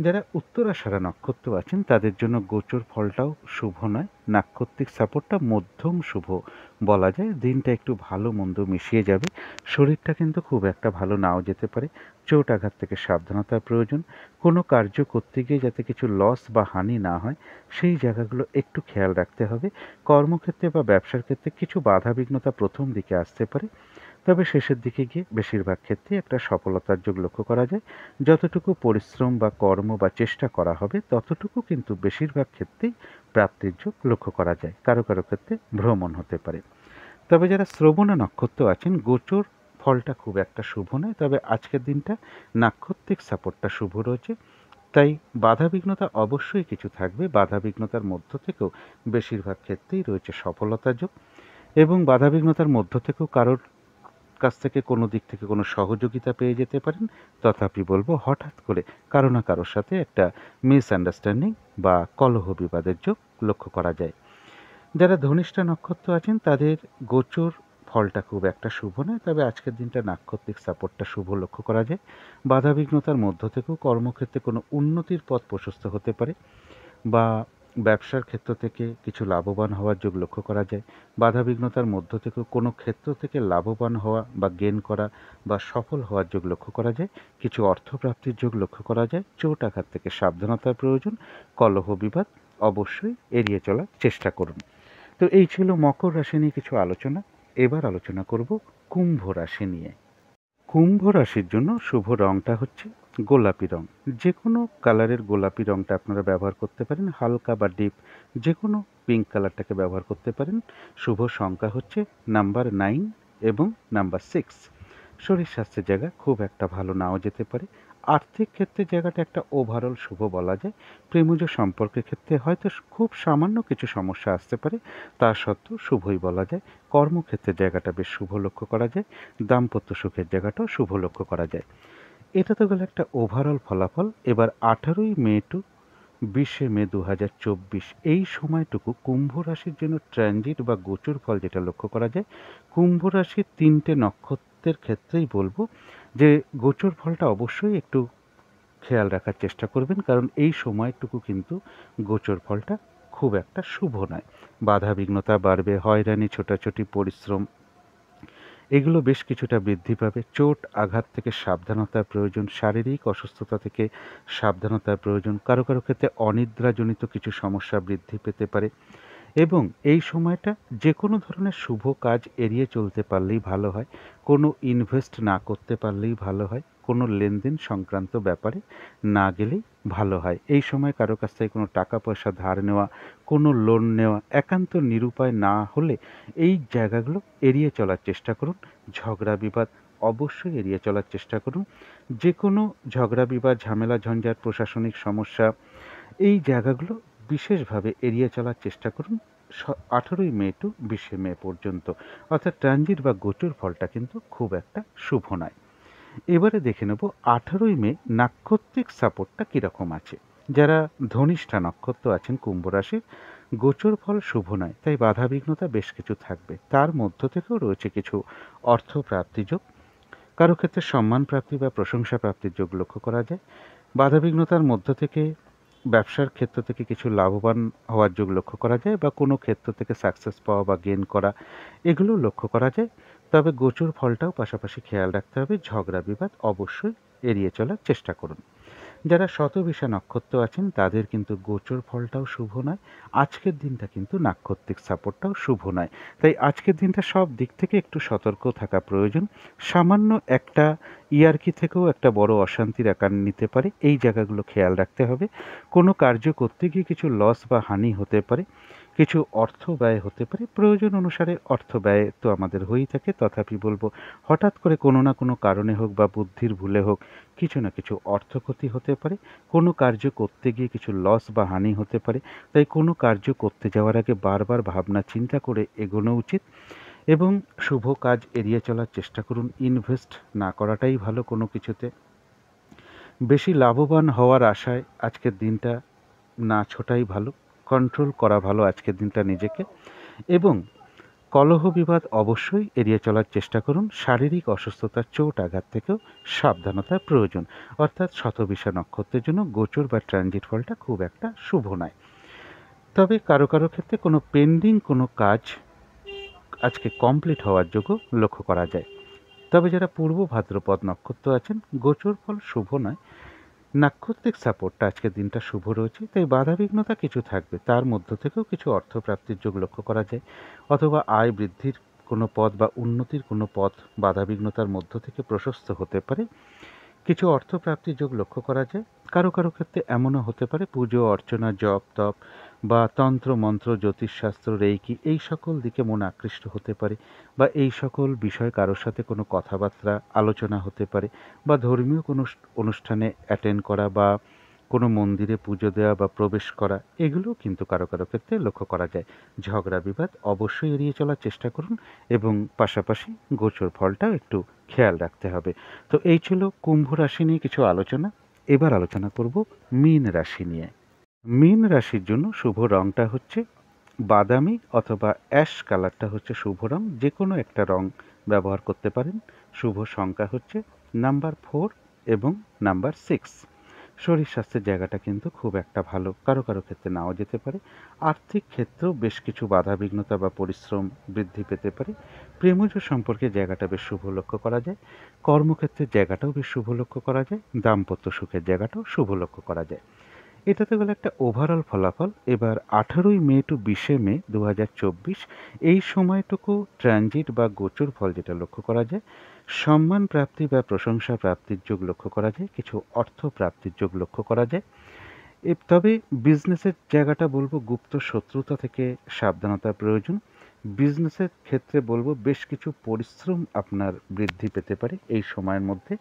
যারা উত্তরাষাঢ়া নক্ষত্র আছেন তাদের জন্য গোচর ফলটাও শুভ নয়। নাক্ষত্রিক সাপোর্টটা মধ্যম শুভ বলা যায়। দিনটা একটু ভালো মন্দ মিশিয়ে যাবে। শরীরটা কিন্তু খুব একটা ভালো নাও যেতে পারে। চোট আঘাত থেকে সাবধানতার প্রয়োজন। কোনো কার্য করতে গিয়ে যাতে কিছু লস বা হানি না হয় সেই জায়গাগুলো একটু খেয়াল রাখতে হবে। কর্মক্ষেত্রে বা ব্যবসার ক্ষেত্রে কিছু বাধাবিঘ্নতা প্রথম দিকে আসতে পারে, তবে শেষের দিকে গিয়ে বেশিরভাগ ক্ষেত্রে একটা সফলতার যোগ লক্ষ্য করা যায়। যতটুকু পরিশ্রম বা কর্ম বা চেষ্টা করা হবে ততটুকু কিন্তু বেশিরভাগ ক্ষেত্রেই প্রাপ্তির যোগ লক্ষ্য করা যায়। কারো কারো ক্ষেত্রে ভ্রমণ হতে পারে। তবে যারা শ্রবণা নক্ষত্র আছেন গোচর ফলটা খুব একটা শুভ নয়, তবে আজকের দিনটা নাক্ষত্রিক সাপোর্টটা শুভ রয়েছে। তাই বাধাবিঘ্নতা অবশ্যই কিছু থাকবে। বাধাবিঘ্নতার মধ্য থেকেও বেশিরভাগ ক্ষেত্রেই রয়েছে সফলতার যোগ এবং বাধাবিঘ্নতার মধ্য থেকেও কারোর কাছ থেকে কোনো দিক থেকে কোনো সহযোগিতা পেয়ে যেতে পারেন। তথাপি বলব হঠাৎ করে কারো না কারোর সাথে একটা মিসআন্ডারস্ট্যান্ডিং বা কলহ বিবাদের যোগ লক্ষ্য করা যায়। যারা ধনিষ্ঠা নক্ষত্র আছেন তাদের গোচর ফলটা খুব একটা শুভ নয়, তবে আজকের দিনটা নাক্ষত্রিক সাপোর্টটা শুভ লক্ষ্য করা যায়। বাধাবিঘ্নতার মধ্য থেকেও কর্মক্ষেত্রে কোনো উন্নতির পথ প্রশস্ত হতে পারে বা ব্যবসার ক্ষেত্র থেকে কিছু লাভবান হওয়ার যোগ লক্ষ্য করা যায়। বাধাবিঘ্নতার মধ্য থেকেও কোনো ক্ষেত্র থেকে লাভবান হওয়া বা গেন করা বা সফল হওয়ার যোগ লক্ষ্য করা যায়। কিছু অর্থপ্রাপ্তির যোগ লক্ষ্য করা যায়। চোট আঘাত থেকে সাবধানতার প্রয়োজন। কলহ বিবাদ অবশ্যই এড়িয়ে চলার চেষ্টা করুন। তো এই ছিল মকর রাশি নিয়ে কিছু আলোচনা। এবার আলোচনা করব কুম্ভ রাশি নিয়ে। কুম্ভ রাশির জন্য শুভ রংটা হচ্ছে গোলাপি রং। যে কোনো কালারের গোলাপি রংটা আপনারা ব্যবহার করতে পারেন। হালকা বা ডিপ যে কোনো পিঙ্ক কালারটাকে ব্যবহার করতে পারেন। শুভ সংখ্যা হচ্ছে নাম্বার 9 এবং নাম্বার 6। শরীর স্বাস্থ্যের জায়গা খুব একটা ভালো নাও যেতে পারে। আর্থিক ক্ষেত্রে জায়গাটা একটা ওভারঅল শুভ বলা যায়। প্রেমজ সম্পর্কের ক্ষেত্রে হয়তো খুব সামান্য কিছু সমস্যা আসতে পারে, তা সত্ত্বেও শুভই বলা যায়। কর্মক্ষেত্রের জায়গাটা বেশ শুভ লক্ষ্য করা যায়। দাম্পত্য সুখের জায়গাটাও শুভ লক্ষ্য করা যায়। এটা তো গেল একটা ওভারঅল ফলাফল। এবার 18ই মে টু 20শে মে 2024 এই সময়টুকু কুম্ভ রাশির জন্য ট্রানজিট বা গোচর ফল যেটা লক্ষ্য করা যায়, কুম্ভ রাশির 3টে নক্ষত্রের ক্ষেত্রেই বলব যে গোচর ফলটা অবশ্যই একটু খেয়াল রাখার চেষ্টা করবেন, কারণ এই সময়টুকু কিন্তু গোচর ফলটা খুব একটা শুভ নয়। বাধাবিঘ্নতা বাড়বে, হয়রানি, ছোটাছুটি, পরিশ্রম এগুলো বেশ কিছুটা বৃদ্ধি পাবে। চোট আঘাত থেকে সাবধানতার প্রয়োজন। শারীরিক অসুস্থতা থেকে সাবধানতার প্রয়োজন। কারো কারো ক্ষেত্রে অনিদ্রাজনিত কিছু সমস্যা বৃদ্ধি পেতে পারে এবং এই সময়টা যে কোনো ধরনের শুভ কাজ এড়িয়ে চলতে পারলেই ভালো হয়। কোনো ইনভেস্ট না করতে পারলেই ভালো হয়। কোনো লেনদেন সংক্রান্ত ব্যাপারে না গেলেই ভালো হয়। এই সময় কারো কাছ থেকে কোনো টাকা পয়সা ধার নেওয়া, কোনো লোন নেওয়া একান্ত নিরুপায় না হলে এই জায়গাগুলো এড়িয়ে চলার চেষ্টা করুন। ঝগড়া বিবাদ অবশ্যই এড়িয়ে চলার চেষ্টা করুন। যে কোনো ঝগড়া বিবাদ, ঝামেলা, ঝঞ্ঝাট, প্রশাসনিক সমস্যা এই জায়গাগুলো বিশেষভাবে এড়িয়ে চলার চেষ্টা করুন 18ই মে টু 20শে মে পর্যন্ত। অর্থাৎ ট্রানজিট বা গোচর ফলটা কিন্তু খুব একটা শুভ নয়। এবারে দেখে নেব 18ই মে নাক্ষত্রিক সাপোর্টটা কীরকম আছে। যারা ধনিষ্ঠা নক্ষত্র আছেন কুম্ভ রাশির, গোচর ফল শুভ নয়, তাই বাধাবিঘ্নতা বেশ কিছু থাকবে। তার মধ্য থেকেও রয়েছে কিছু অর্থ প্রাপ্তিযোগ, কারো ক্ষেত্রে সম্মান প্রাপ্তি বা প্রশংসা প্রাপ্তির যোগ লক্ষ্য করা যায়। বাধাবিঘ্নতার মধ্য থেকে ব্যবসার ক্ষেত্র থেকে কিছু লাভবান হওয়ার যোগ লক্ষ্য করা যায়, বা কোনো ক্ষেত্র থেকে সাকসেস পাওয়া বা গেইন করা, এগুলো লক্ষ্য করা যায়। তবে গোচর ফলটাও পাশাপাশি খেয়াল রাখতে হবে, ঝগড়া বিবাদ অবশ্যই এড়িয়ে চলার চেষ্টা করুন। যারা শতবিশা নক্ষত্র আছেন তাদের কিন্তু গোচর ফলটাও শুভ নয়, আজকের দিনটা কিন্তু নাক্ষত্রিক সাপোর্টটাও শুভ নয়। তাই আজকের দিনটা সব দিক থেকে একটু সতর্ক থাকা প্রয়োজন। সামান্য একটা ইয়ার্কি থেকেও একটা বড় অশান্তির আকার নিতে পারে, এই জায়গাগুলো খেয়াল রাখতে হবে। কোনো কার্য করতে গিয়ে কিছু লস বা হানি হতে পারে, কিছু অর্থ ব্যয় হতে পারে। প্রয়োজন অনুসারে অর্থ ব্যয় তো আমাদের হয়েই থাকে, তথাপি বলবো হঠাৎ করে কোনো না কোনো কারণে হোক বা বুদ্ধির ভুলে হোক কিছু না কিছু অর্থ ক্ষতি হতে পারে। কোনো কার্য করতে গিয়ে কিছু লস বা হানি হতে পারে। তাই কোনো কার্য করতে যাওয়ার আগে বারবার ভাবনা চিন্তা করে এগোনো উচিত, এবং শুভ কাজ এড়িয়ে চলার চেষ্টা করুন। ইনভেস্ট না করাটাই ভালো কোনো কিছুতে। বেশি লাভবান হওয়ার আশায় আজকের দিনটা না ছোটাই ভালো, কন্ট্রোল করা ভালো আজকের দিনটা নিজেকে। এবং কলহ বিবাদ অবশ্যই এড়িয়ে চলার চেষ্টা করুন। শারীরিক অসুস্থতার, চোট আঘাত থেকেও সাবধানতার প্রয়োজন। অর্থাৎ শতবিশা নক্ষত্রের জন্য গোচর বা ট্রানজিট ফলটা খুব একটা শুভ নয়। তবে কারো কারো ক্ষেত্রে কোনো পেন্ডিং কোনো কাজ আজকে কমপ্লিট হওয়ার যোগ্য লক্ষ্য করা যায়। তবে যারা পূর্ব ভাদ্রপদ নক্ষত্র আছেন, গোচর ফল শুভ নয়, নাক্ষত্রিক সাপোর্টটা আজকের দিনটা শুভ রয়েছে, তাই বাধাবিঘ্নতা কিছু থাকবে। তার মধ্য থেকেও কিছু অর্থপ্রাপ্তির যোগ লক্ষ্য করা যায়, অথবা আয় বৃদ্ধির কোনো পথ বা উন্নতির কোনো পথ বাধাবিঘ্নতার মধ্য থেকে প্রশস্ত হতে পারে। কিছু অর্থপ্রাপ্তির যোগ লক্ষ্য করা যায়। কারো কারো ক্ষেত্রে এমনও হতে পারে পুজো অর্চনা, জপ তপ বা তন্ত্র মন্ত্র, জ্যোতিষশাস্ত্র, রেইকি, এই সকল দিকে মন আকৃষ্ট হতে পারে, বা এই সকল বিষয় কারোর সাথে কোনো কথাবার্তা আলোচনা হতে পারে, বা ধর্মীয় কোনো অনুষ্ঠানে অ্যাটেন্ড করা, বা কোনো মন্দিরে পুজো দেওয়া বা প্রবেশ করা, এগুলোও কিন্তু কারো কারো ক্ষেত্রে লক্ষ্য করা যায়। ঝগড়া বিবাদ অবশ্যই এড়িয়ে চলার চেষ্টা করুন, এবং পাশাপাশি গোচর ফলটাও একটু খেয়াল রাখতে হবে। তো এই ছিল কুম্ভ রাশি নিয়ে কিছু আলোচনা। এবার আলোচনা করব মীন রাশি নিয়ে। মীন রাশির জন্য শুভ রংটা হচ্ছে বাদামি অথবা অ্যাশ কালারটা হচ্ছে শুভ রং, যে কোনো একটা রং ব্যবহার করতে পারেন। শুভ সংখ্যা হচ্ছে নাম্বার 4 এবং নাম্বার 6। শরীর স্বাস্থ্যের জায়গাটা কিন্তু খুব একটা ভালো, কারো কারো ক্ষেত্রে নাও যেতে পারে। আর্থিক ক্ষেত্রেও বেশ কিছু বাধাবিঘ্নতা বা পরিশ্রম বৃদ্ধি পেতে পারে। প্রেমজ সম্পর্কে জায়গাটা বেশ শুভ লক্ষ্য করা যায়। কর্মক্ষেত্রের জায়গাটাও বেশ শুভ লক্ষ্য করা যায়। দাম্পত্য সুখের জায়গাটাও শুভ লক্ষ্য করা যায়। এটাতে গেলে একটা ওভারঅল ফলাফল। এবার 18ই মে টু 20শে মে 2024 এই সময়টুকু ট্রানজিট বা গোচর ফল যেটা লক্ষ্য করা যায়, সম্মান প্রাপ্তি বা প্রশংসা প্রাপ্তির যোগ লক্ষ্য করা যায়, কিছু অর্থ প্রাপ্তির যোগ লক্ষ্য করা যায়। তবে বিজনেসের জায়গাটা বলবো গুপ্ত শত্রুতা থেকে সাবধানতার প্রয়োজন। বিজনেসের ক্ষেত্রে বলবো বেশ কিছু পরিশ্রম আপনার বৃদ্ধি পেতে পারে এই সময়ের মধ্যে,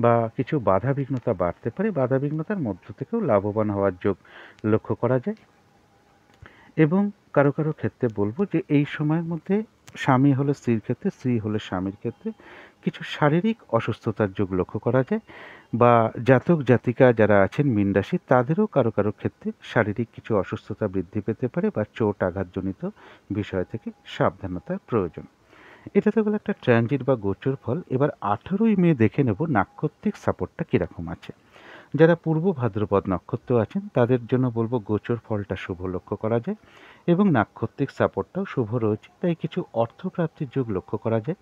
বা কিছু বাধাবিঘ্নতা বাড়তে পারে। বাধাবিঘ্নতার মধ্য থেকেও লাভবান হওয়ার যোগ লক্ষ্য করা যায়। এবং কারো কারো ক্ষেত্রে বলবো যে এই সময়ের মধ্যে স্বামী হলো স্ত্রীর ক্ষেত্রে, স্ত্রী হলো স্বামীর ক্ষেত্রে কিছু শারীরিক অসুস্থতার যোগ লক্ষ্য করা যায়, বা জাতক জাতিকা যারা আছেন মীন রাশি তাদেরও কারো কারো ক্ষেত্রে শারীরিক কিছু অসুস্থতা বৃদ্ধি পেতে পারে, বা চোট আঘাতজনিত বিষয় থেকে সাবধানতার প্রয়োজন। এটা তো গেলো একটা ট্রানজিট বা গোচর ফল। এবার 18ই মে দেখে নেব নাক্ষত্রিক সাপোর্টটা কীরকম আছে। যারা পূর্ব ভাদ্রপদ নক্ষত্র আছেন তাদের জন্য বলবো গোচর ফলটা শুভ লক্ষ্য করা যায়, এবং নাক্ষত্রিক সাপোর্টটাও শুভ রয়েছে, তাই কিছু অর্থপ্রাপ্তির যোগ লক্ষ্য করা যায়,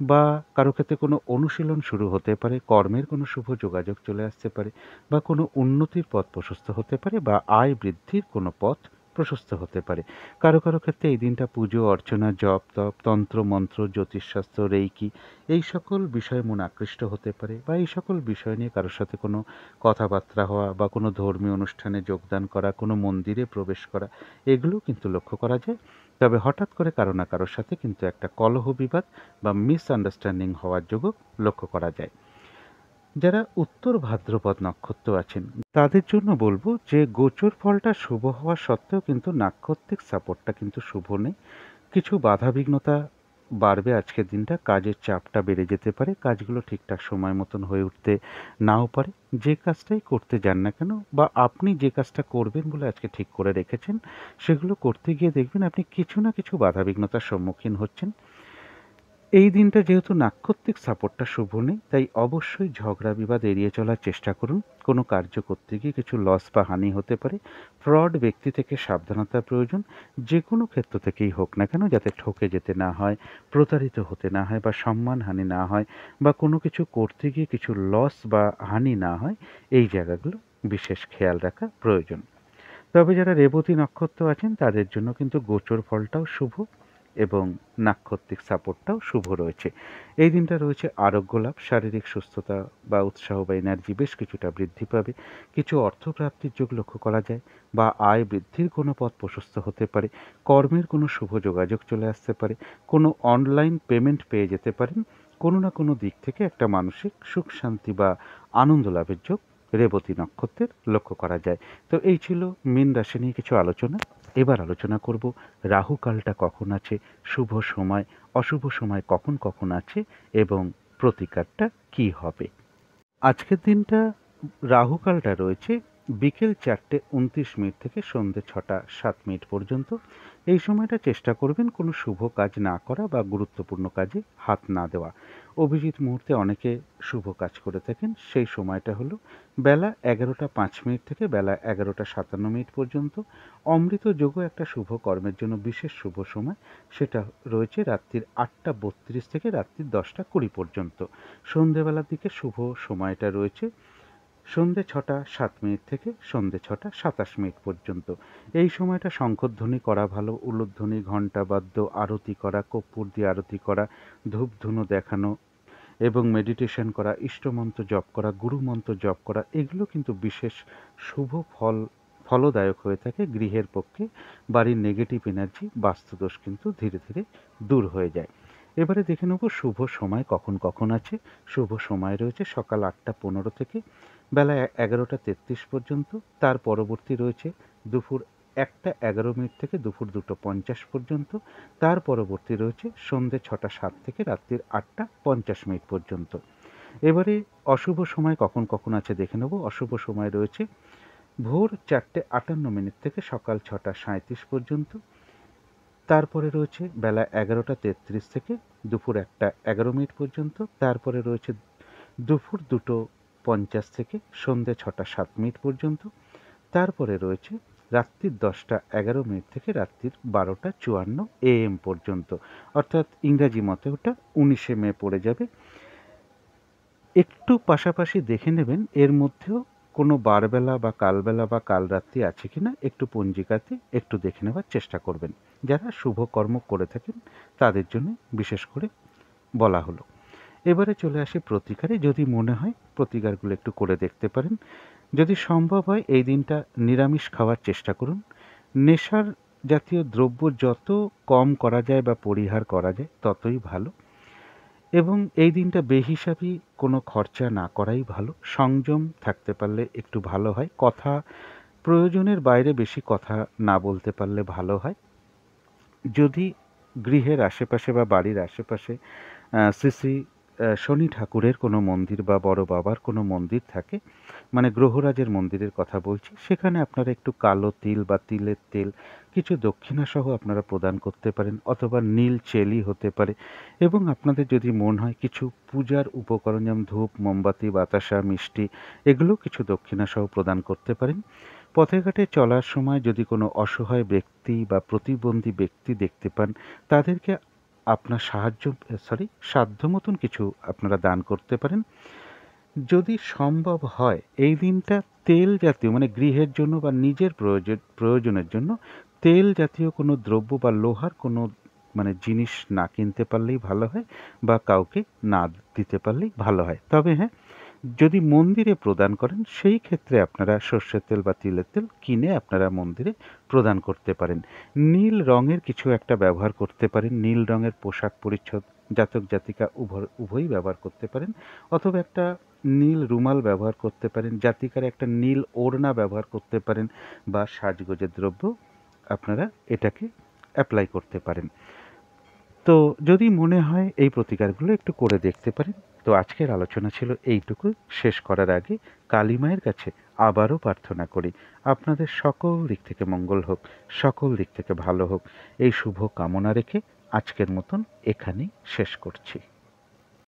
বা কারো ক্ষেত্রে কোনো অনুশীলন শুরু হতে পারে, কর্মের কোনো শুভ যোগাযোগ চলে আসতে পারে, বা কোনো উন্নতির পথ প্রশস্ত হতে পারে, বা আয় বৃদ্ধির কোনো পথ প্রশস্ত হতে পারে। কারো কারো ক্ষেত্রে এই দিনটা পুজো অর্চনা, জপ তপ, তন্ত্র মন্ত্র, জ্যোতিষশাস্ত্র, রেইকি, এই সকল বিষয়ে মন আকৃষ্ট হতে পারে, বা এই সকল বিষয় নিয়ে কারোর সাথে কোনো কথাবার্তা হওয়া, বা কোনো ধর্মীয় অনুষ্ঠানে যোগদান করা, কোনো মন্দিরে প্রবেশ করা, এগুলোও কিন্তু লক্ষ্য করা যায়। তবে হঠাৎ করে কারো না কারোর সাথে কিন্তু একটা কলহ বিবাদ বা মিসআন্ডারস্ট্যান্ডিং হওয়ার যোগও লক্ষ্য করা যায়। যারা উত্তর ভাদ্রপদ নক্ষত্র আছেন তাদের জন্য বলবো যে গোচর ফলটা শুভ হওয়া সত্ত্বেও কিন্তু নাক্ষত্রিক সাপোর্টটা কিন্তু শুভ নেই। কিছু বাধাবিঘ্নতা বাড়বে আজকের দিনটা, কাজের চাপটা বেড়ে যেতে পারে, কাজগুলো ঠিকঠাক সময় মতন হয়ে উঠতে নাও পারে। যে কাজটাই করতে যান না কেন বা আপনি যে কাজটা করবেন বলে আজকে ঠিক করে রেখেছেন, সেগুলো করতে গিয়ে দেখবেন আপনি কিছু না কিছু বাধাবিঘ্নতার সম্মুখীন হচ্ছেন। এই দিনটা যেহেতু নাক্ষত্রিক সাপোর্টটা শুভ নেই, তাই অবশ্যই ঝগড়া বিবাদ এড়িয়ে চলার চেষ্টা করুন। কোনো কার্য করতে গিয়ে কিছু লস বা হানি হতে পারে। ফ্রড ব্যক্তি থেকে সাবধানতার প্রয়োজন। যে কোনো ক্ষেত্র থেকেই হোক না কেন, যাতে ঠকে যেতে না হয়, প্রতারিত হতে না হয় বা সম্মানহানি না হয় বা কোনো কিছু করতে গিয়ে কিছু লস বা হানি না হয়, এই জায়গাগুলো বিশেষ খেয়াল রাখা প্রয়োজন। তবে যারা রেবতী নক্ষত্র আছেন তাদের জন্য কিন্তু গোচর ফলটাও শুভ এবং নাক্ষত্রিক সাপোর্টটাও শুভ রয়েছে। এই দিনটা রয়েছে আরোগ্য লাভ, শারীরিক সুস্থতা বা উৎসাহ বা এনার্জি বেশ কিছুটা বৃদ্ধি পাবে। কিছু অর্থপ্রাপ্তির যোগ লক্ষ্য করা যায় বা আয় বৃদ্ধির কোনো পথ প্রশস্ত হতে পারে। কর্মের কোনো শুভ যোগাযোগ চলে আসতে পারে। কোনো অনলাইন পেমেন্ট পেয়ে যেতে পারেন। কোনো না কোনো দিক থেকে একটা মানসিক সুখ শান্তি বা আনন্দ লাভের যোগ রেবতী নক্ষত্রের লক্ষ্য করা যায়। তো এই ছিল মীন রাশি নিয়ে কিছু আলোচনা। এবার আলোচনা করব রাহু কালটা কখন আছে, শুভ সময়, অশুভ সময় কখন কখন আছে এবং প্রতিকারটা কি হবে। আজকের দিনটা রাহু কালটা রয়েছে বিকেল 4:29 থেকে সন্ধ্যে 6:07 পর্যন্ত। এই সময়টা চেষ্টা করবেন কোনো শুভ কাজ না করা বা গুরুত্বপূর্ণ কাজে হাত না দেওয়া। অভিজিৎ মুহূর্তে অনেকে শুভ কাজ করে থাকেন। সেই সময়টা হলো বেলা 11:05 থেকে বেলা 11:57 পর্যন্ত। অমৃত যোগও একটা শুভ কর্মের জন্য বিশেষ শুভ সময়। সেটা রয়েছে রাত্রির 8:32 থেকে রাত্রির 10:20 পর্যন্ত। সন্ধেবেলার দিকে শুভ সময়টা রয়েছে সন্ধে 6:07 থেকে সন্ধে 6:27 পর্যন্ত। এই সময়টা শঙ্খধ্বনি করা ভালো, উলুধ্বনি, ঘণ্টা, বাদ্য, আরতি করা, কর্পূর দিয়ে আরতি করা, ধূপ ধুনো দেখানো এবং মেডিটেশন করা, ইষ্টমন্ত্র জপ করা, গুরুমন্ত্র জপ করা, এগুলো কিন্তু বিশেষ শুভ ফলদায়ক হয়ে থাকে গৃহের পক্ষে। বাড়ির নেগেটিভ এনার্জি, বাস্তুদোষ কিন্তু ধীরে ধীরে দূর হয়ে যায়। এবারে দেখে নেব শুভ সময় কখন কখন আছে। শুভ সময় রয়েছে সকাল 8:15 থেকে বেলা 11:33 পর্যন্ত। তার পরবর্তী রয়েছে দুপুর 1:11 থেকে দুপুর 2:50 পর্যন্ত। তার পরবর্তী রয়েছে সন্ধে 6:07 থেকে রাত্রির 8:50 পর্যন্ত। এবারে অশুভ সময় কখন কখন আছে দেখে নেব। অশুভ সময় রয়েছে ভোর 4:58 থেকে সকাল 6:37 পর্যন্ত। তারপরে রয়েছে বেলা 11:33 থেকে দুপুর 1:11 পর্যন্ত। তারপরে রয়েছে দুপুর 2:50 থেকে সন্ধে 6:07 পর্যন্ত। তারপরে রয়েছে রাত্রির 10:11 থেকে রাত্রির 12:54 AM পর্যন্ত। অর্থাৎ ইংরাজি মতে ওটা 19 মে পড়ে যাবে। একটু পাশাপাশি দেখে নেবেন এর মধ্যেও কোনো বারবেলা বা কালবেলা বা কাল রাত্রি আছে কিনা, একটু পঞ্জিকাতে একটু দেখে নেওয়ার চেষ্টা করবেন। যারা শুভ কর্ম করে থাকেন তাদের জন্য বিশেষ করে বলা হলো। এবারে চলে আসি প্রতিকারে। যদি মনে হয় প্রতিকারগুলো একটু করে দেখতে পারেন। যদি সম্ভব হয় এই দিনটা নিরামিষ খাওয়ার চেষ্টা করুন। নেশার জাতীয় দ্রব্য যত কম করা যায় বা পরিহার করা যায় ততই ভালো এবং এই দিনটা বেহিসাবি কোনো খরচা না করাই ভালো। সংযম থাকতে পারলে একটু ভালো হয়। কথা প্রয়োজনের বাইরে বেশি কথা না বলতে পারলে ভালো হয়। যদি গৃহের আশেপাশে বা বাড়ির আশেপাশে শ্রী শ্রী শনি ঠাকুরের কোনো মন্দির বা বড় বাবার কোনো মন্দির থাকে, মানে গ্রহরাজের মন্দিরের কথা বলছি, সেখানে আপনারা একটু কালো তিল বা তিলের তেল কিছু দক্ষিণাসহ আপনারা প্রদান করতে পারেন অথবা নীল চেলি হতে পারে। এবং আপনাদের যদি মন হয় কিছু পূজার উপকরণ যেমন ধূপ, মোমবাতি, বাতাসা, মিষ্টি, এগুলো কিছু দক্ষিণাসহ প্রদান করতে পারেন। পথে ঘাটে চলার সময় যদি কোনো অসহায় ব্যক্তি বা প্রতিবন্ধী ব্যক্তি দেখতে পান, তাদেরকে আপনার সাধ্য মতন কিছু আপনারা দান করতে পারেন। যদি সম্ভব হয় এই দিনটা তেল জাতীয়, মানে গৃহের জন্য বা নিজের প্রয়োজনের জন্য তেল জাতীয় কোনো দ্রব্য বা লোহার কোনো মানে জিনিস না কিনতে পারলেই ভালো হয় বা কাউকে না দিতে পারলেই ভালো হয়। তবে হ্যাঁ, যদি মন্দিরে প্রদান করেন সেই ক্ষেত্রে আপনারা সর্ষের তেল বা তিলের তেল কিনে আপনারা মন্দিরে প্রদান করতে পারেন। নীল রঙের কিছু একটা ব্যবহার করতে পারেন। নীল রঙের পোশাক পরিচ্ছদ জাতক জাতিকা উভয়ই ব্যবহার করতে পারেন অথবা একটা নীল রুমাল ব্যবহার করতে পারেন। জাতিকার একটা নীল ওড়না ব্যবহার করতে পারেন বা সাজগোজের দ্রব্য আপনারা এটাকে অ্যাপ্লাই করতে পারেন। তো যদি মনে হয় এই প্রতিকারগুলো একটু করে দেখতে পারেন। তো আজকের আলোচনা ছিল এইটুকু। শেষ করার আগে কালী মায়ের কাছে আবারও প্রার্থনা করি আপনাদের সকল দিক থেকে মঙ্গল হোক, সকল দিক থেকে ভালো হোক, এই শুভ কামনা রেখে আজকের মতন এখানেই শেষ করছি।